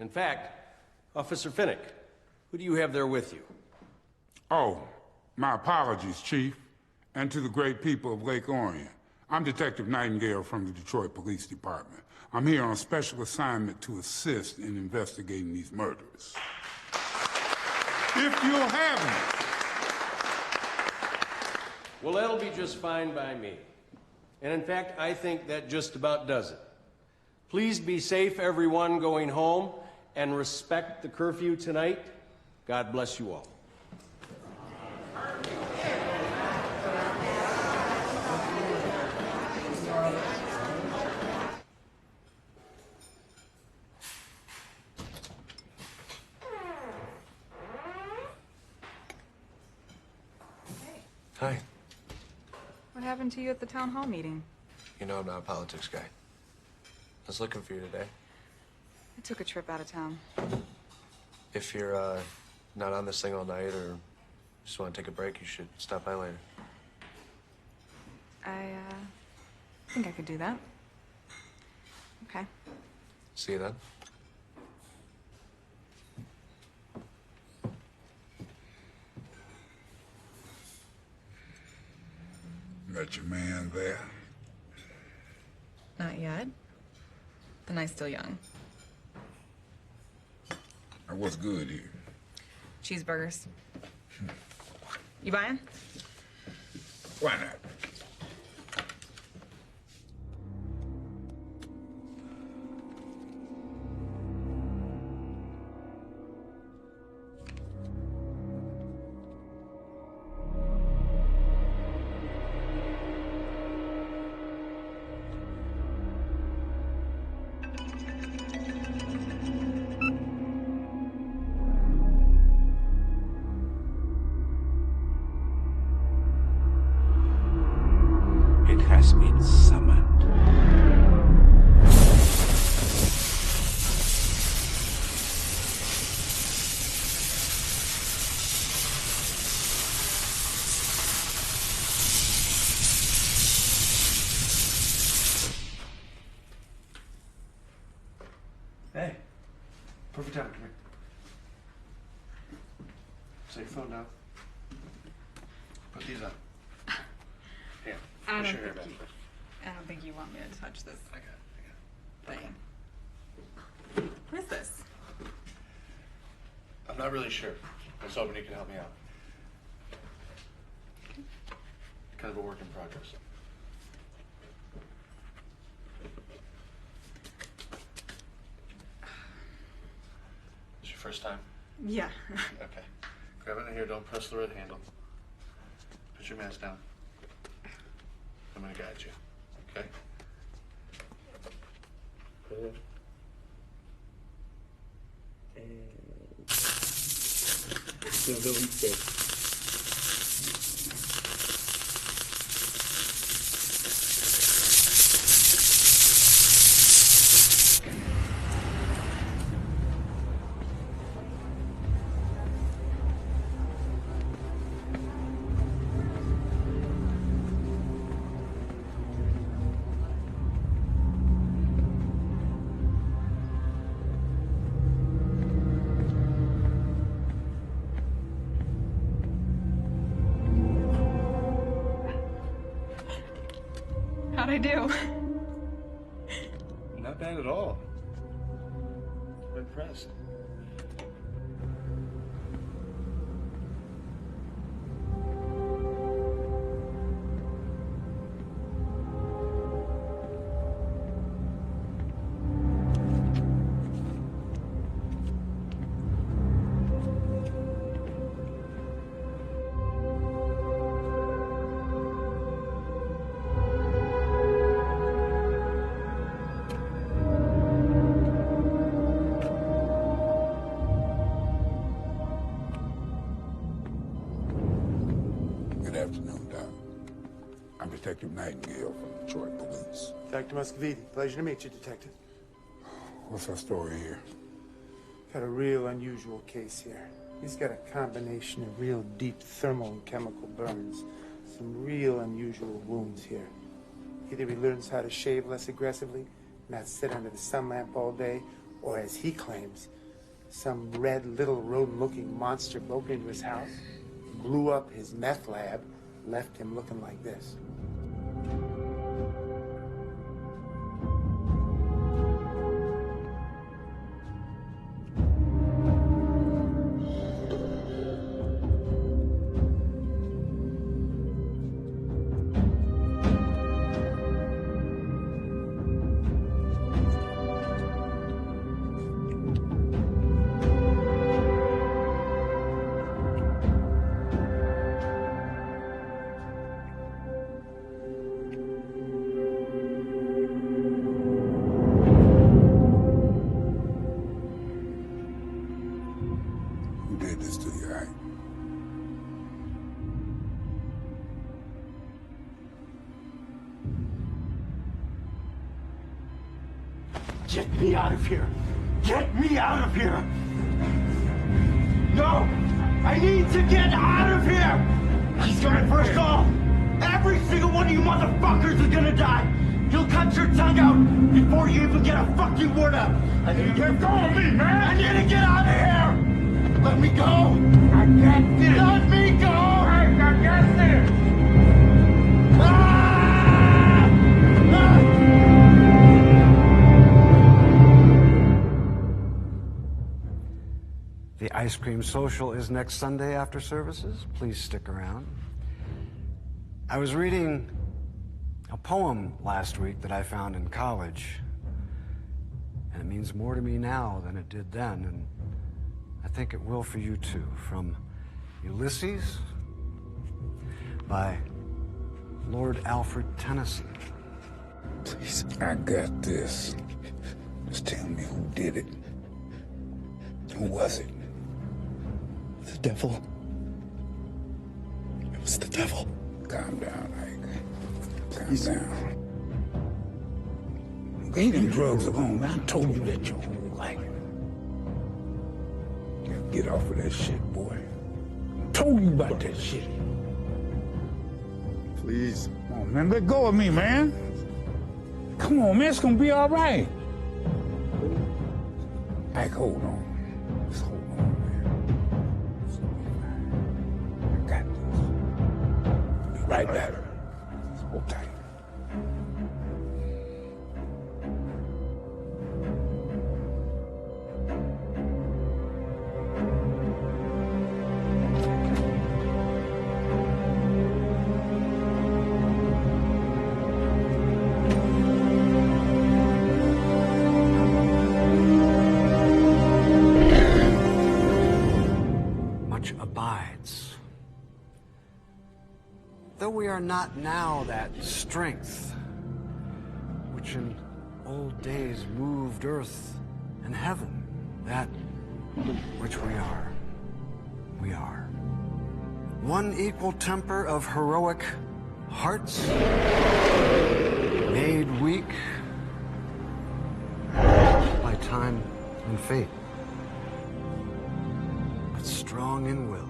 In fact, Officer Finnick, who do you have there with you? Oh, my apologies, Chief, and to the great people of Lake Orion. I'm Detective Nightingale from the Detroit Police Department. I'm here on special assignment to assist in investigating these murders. If you'll have me. Well, that'll be just fine by me. And in fact, I think that just about does it. Please be safe, everyone going home, and respect the curfew tonight. God bless you all. Hi. What happened to you at the town hall meeting? You know I'm not a politics guy. I was looking for you today. I took a trip out of town. If you're not on this thing all night or just want to take a break, you should stop by later. I think I could do that. Okay. See you then. Got your man there? Not yet. The night's still young. What's good here? Cheeseburgers. You buying? Why not? It has been summoned. Hey, perfect time. Come here. Set your phone down. Put these up. Here. I push don't your hair think back. I don't think you want me to touch this. I got it. Thing. What is this? I'm not really sure. I was hoping you could help me out. Kind of a work in progress. It's your first time? Yeah. Okay. Grab it in here, don't press the red handle. Put your mask down. I'm gonna guide you, okay? How'd I do? Not bad at all. I'm impressed. Good afternoon, Doc. I'm Detective Nightingale from Detroit Police. Dr. Muscoviti, pleasure to meet you, Detective. What's our story here? Got a real unusual case here. He's got a combination of real deep thermal and chemical burns. Some real unusual wounds here. Either he learns how to shave less aggressively, not sit under the sun lamp all day, or as he claims, some red little rodent-looking monster broke into his house, blew up his meth lab, left him looking like this. Who did this to you, Ike? Get me out of here! Get me out of here! No! I need to get out of here! He's gonna first call! Every single one of you motherfuckers is gonna die! He'll cut your tongue out before you even get a fucking word out! I need to get go of me, man! I need to get out of here! Let me go! I got this! Let me go! I got this! Ah! ice cream social is next Sunday after services. Please stick around. I was reading a poem last week that I found in college, and it means more to me now than it did then, and I think it will for you too. From Ulysses by Lord Alfred Tennyson. Please. I got this. Just tell me who did it. Who was it? The devil. It was the devil. Calm down, Ike. Calm down. Leave them drugs alone, man. I told you that your whole life. Get off of that shit, boy. I told you about that shit. Please. Come on, man. Let go of me, man. Come on, man. It's gonna be all right. Ike, hold on. Just hold on, man. It's gonna be fine. I got this. Be right back. Just hold tight. Though we are not now that strength which in old days moved earth and heaven, that which we are. One equal temper of heroic hearts, made weak by time and fate, but strong in will.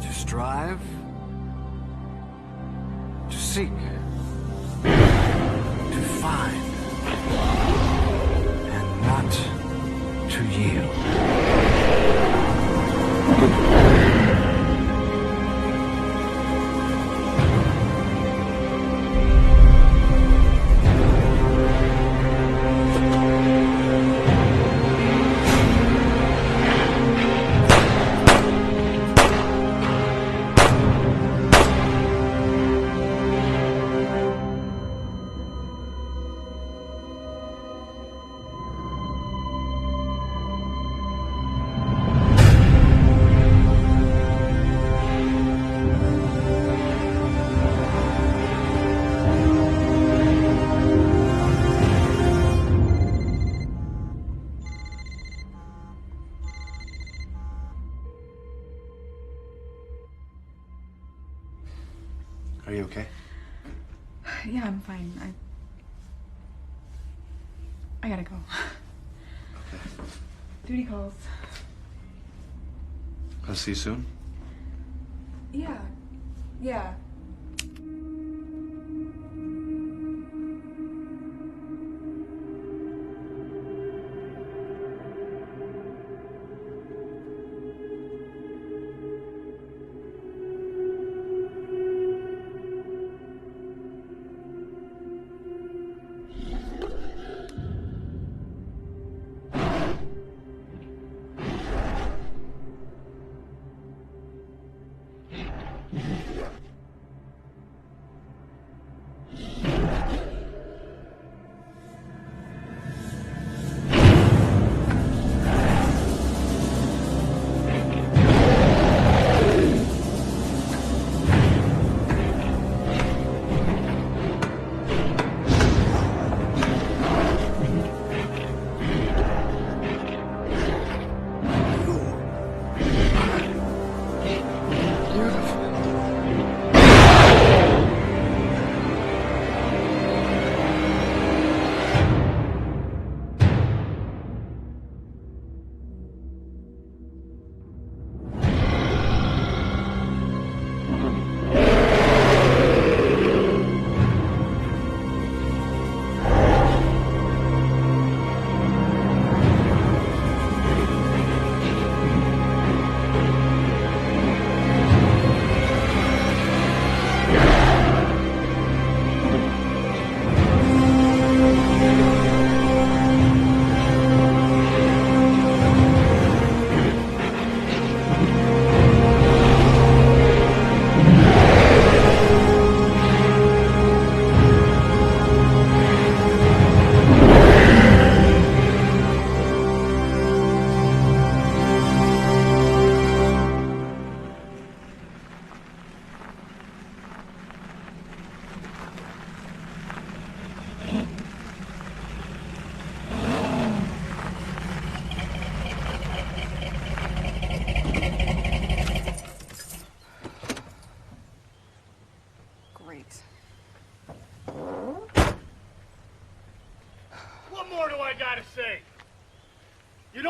To strive, to seek, to find, and not to yield. Are you okay? Yeah, I'm fine. I gotta go. Okay. Duty calls. I'll see you soon. Yeah. Yeah.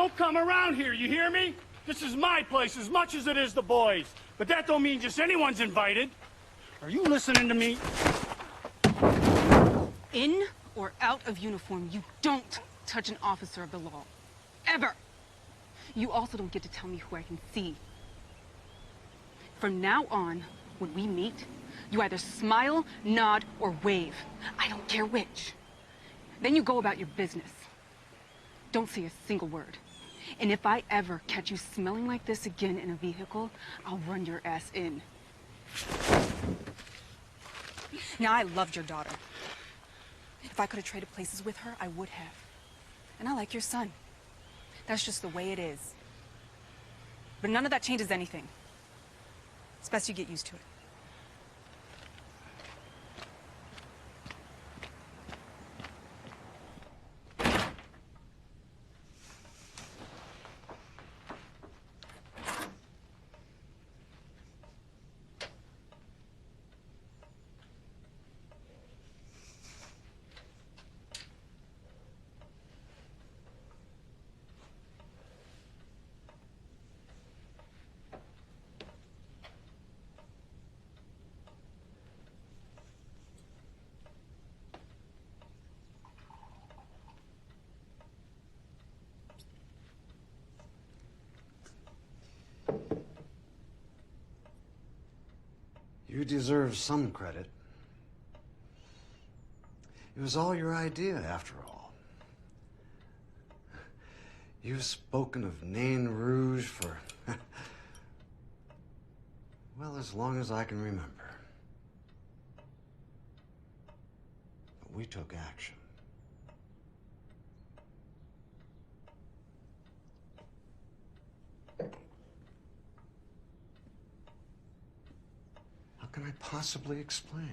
don't come around here, you hear me? This is my place as much as it is the boys'. But that don't mean just anyone's invited. Are you listening to me? In or out of uniform, you don't touch an officer of the law. Ever. You also don't get to tell me who I can see. From now on, when we meet, you either smile, nod, or wave. I don't care which. Then you go about your business. Don't say a single word. And if I ever catch you smelling like this again in a vehicle, I'll run your ass in. Now, I loved your daughter. If I could have traded places with her, I would have. And I like your son. That's just the way it is. But none of that changes anything. It's best you get used to it. You deserve some credit. It was all your idea, after all. You've spoken of Nain Rouge for, well, as long as I can remember. But we took action. How can I possibly explain?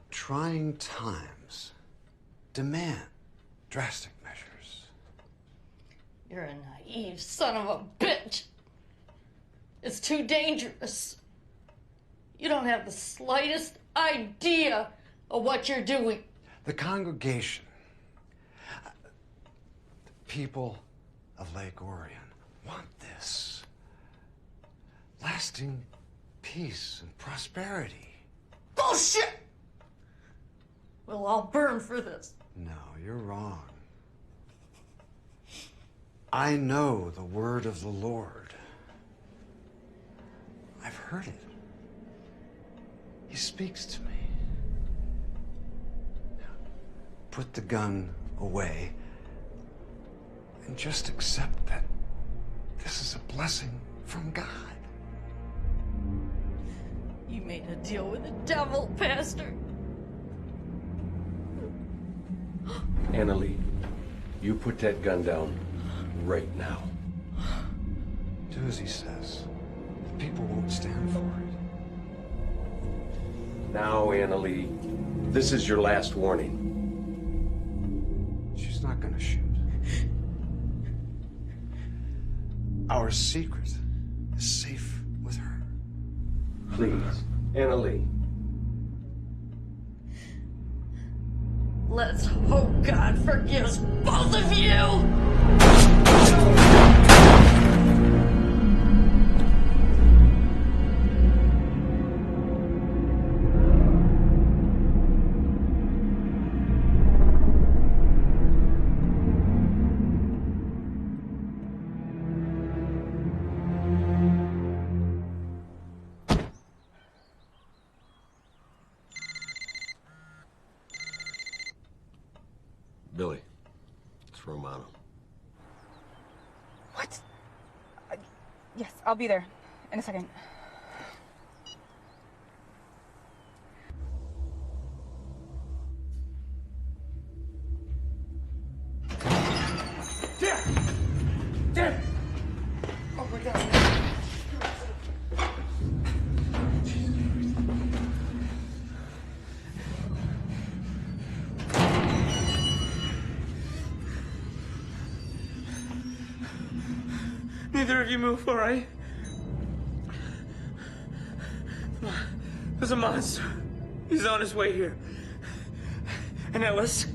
Trying times demand drastic measures. You're a naive son of a bitch. It's too dangerous. You don't have the slightest idea of what you're doing. The congregation, the people of Lake Orion want this. Lasting peace and prosperity. Bullshit! We'll all burn for this. No, you're wrong. I know the word of the Lord. I've heard it. He speaks to me. Now, put the gun away and just accept that this is a blessing from God. You made a deal with the devil, Pastor. Annalie, you put that gun down right now. Do as he says. The people won't stand for it. Now, Annalie, this is your last warning. She's not gonna shoot. Our secret is safe with her. Please, Annalie. Let's hope God forgives both of you! Billy, it's Romano. What? Yes, I'll be there in a second. Dad! Dad! Oh my God. Neither of you move, all right? There's a monster. He's on his way here. And Ellis,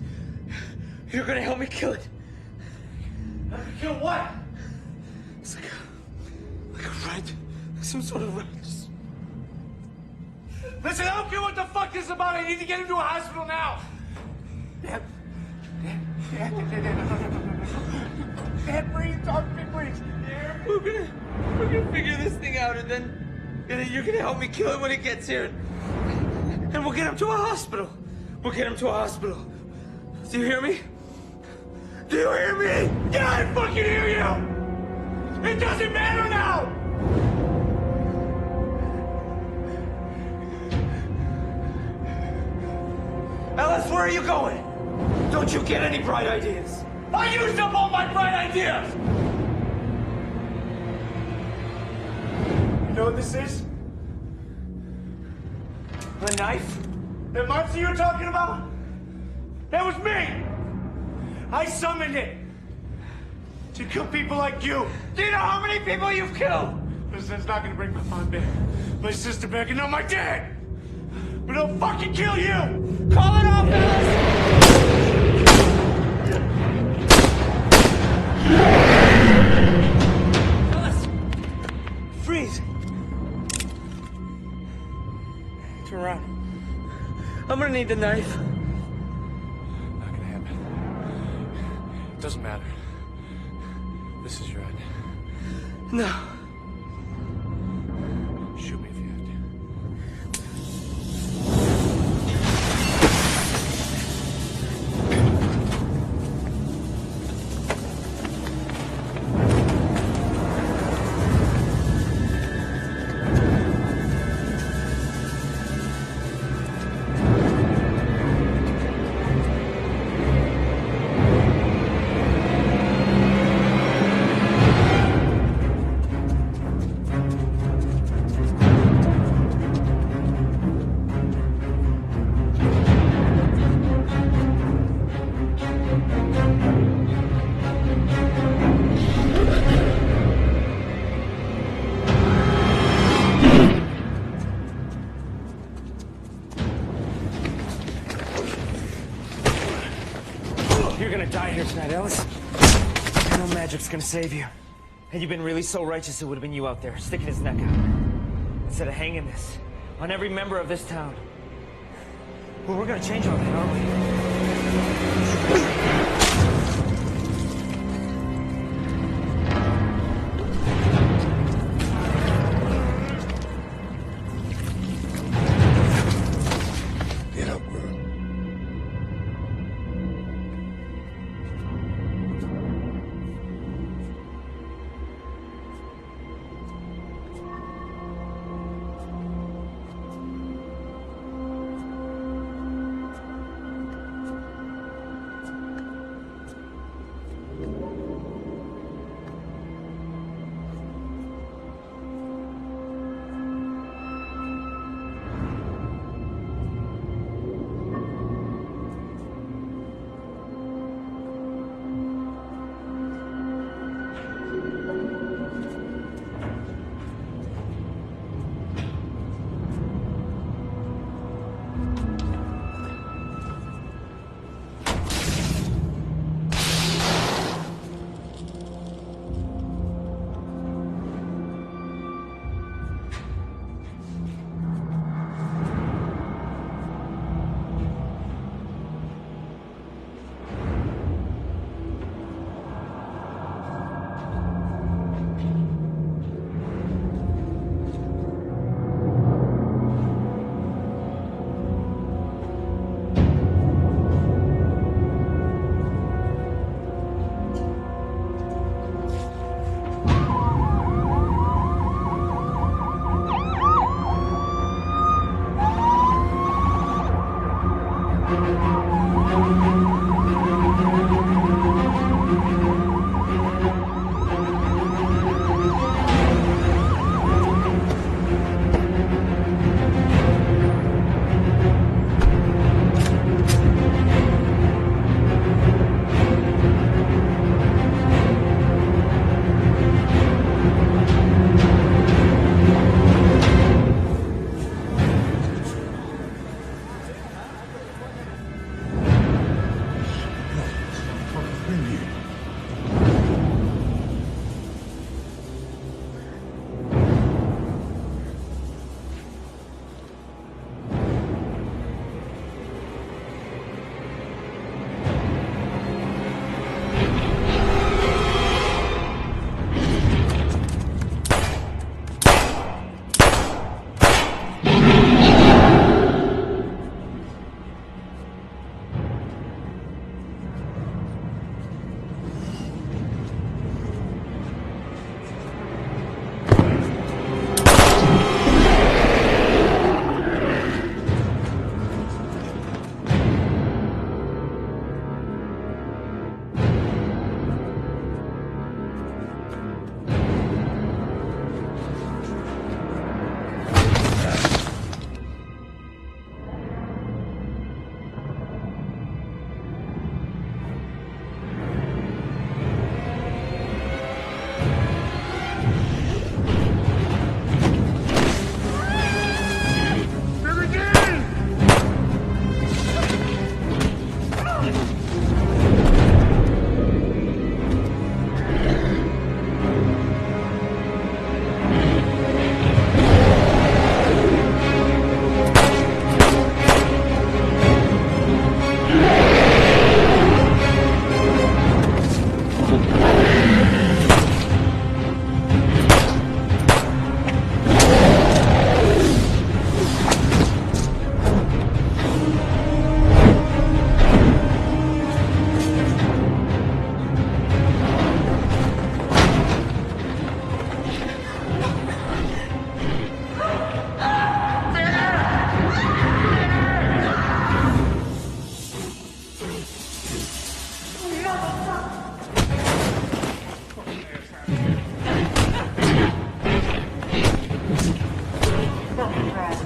You're gonna help me kill it. Kill what? It's like a ride. Some sort of ride. Listen, I don't care what the fuck this is about. I need to get him to a hospital now. Dad, breathe. Talk to me, please. We're gonna figure this thing out, and then you're gonna help me kill it when it gets here, and we'll get him to a hospital. We'll get him to a hospital. Do you hear me? Do you hear me? Yeah, I fucking hear you. It doesn't matter now. Alice, where are you going? Don't you get any bright ideas? I used up all my bright ideas! You know what this is? A knife? That monster you were talking about? That was me! I summoned it! To kill people like you! Do you know how many people you've killed? Listen, it's not gonna bring my mom back, my sister back, and now my dad! But it'll fucking kill you! Call it off, Alice! Alice! Freeze! Turn around. I'm gonna need the knife. Not gonna happen. It doesn't matter. This is your idea. No. Shoot me if you have to. You're gonna die here tonight, Alice. No magic's gonna save you. Had you been really so righteous, it would have been you out there, sticking his neck out. Instead of hanging this on every member of this town. Well, we're gonna change all that, aren't we?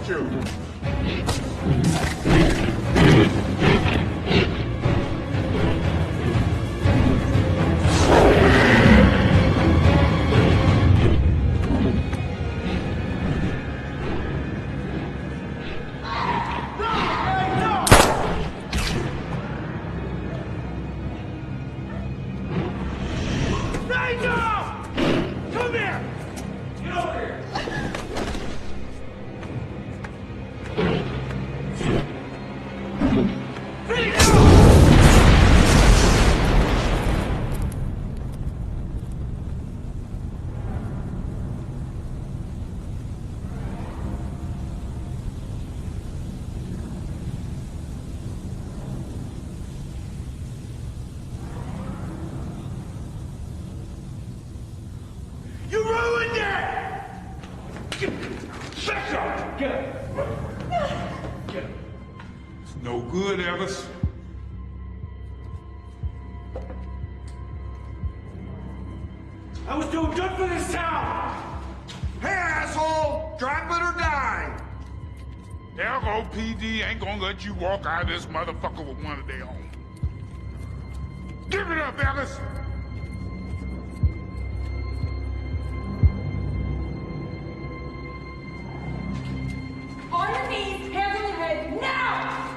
want you. You ruined it! Shut up! Get up! Get up. It's no good, Ellis. I was doing good for this town! Hey, asshole! Drop it or die! LOPD ain't gonna let you walk out of this motherfucker with one of their own. Give it up, Ellis! On your knees, hands on your head, now!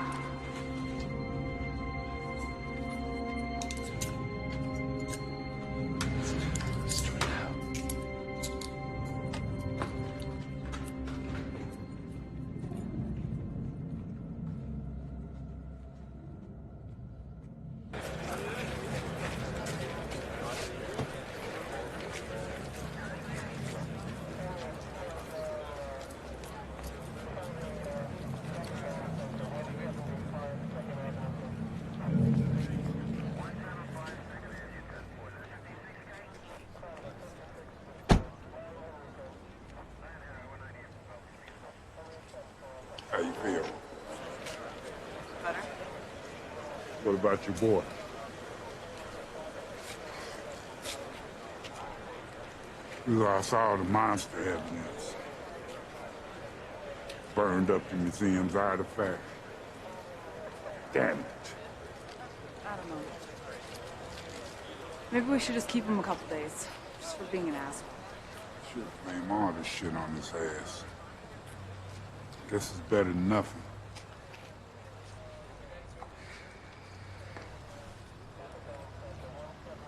How you feel? Better? What about your boy? We lost all the monster evidence. Burned up the museum's artifact. Damn it. I don't know. Maybe we should just keep him a couple days, just for being an asshole. Should blame all this shit on his ass. Guess it's better than nothing.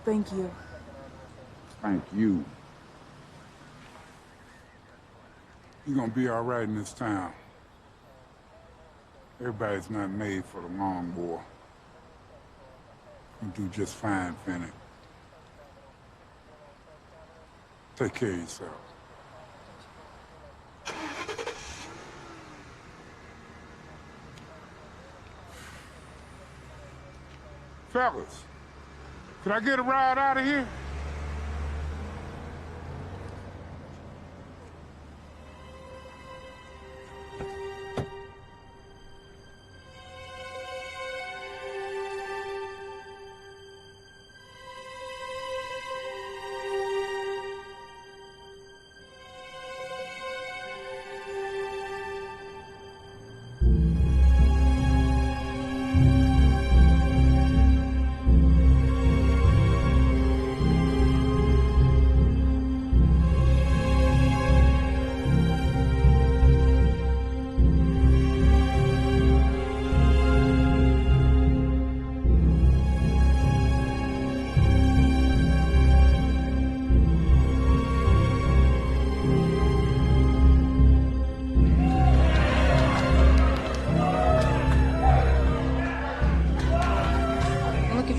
Thank you. Thank you. You're gonna be all right in this town. Everybody's not made for the long war. You do just fine, Finney. Take care of yourself. Fellas, can I get a ride out of here?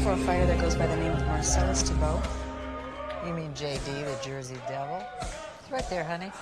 For a fighter that goes by the name of Marcellus Thibault. You mean JD, the Jersey Devil? It's right there, honey.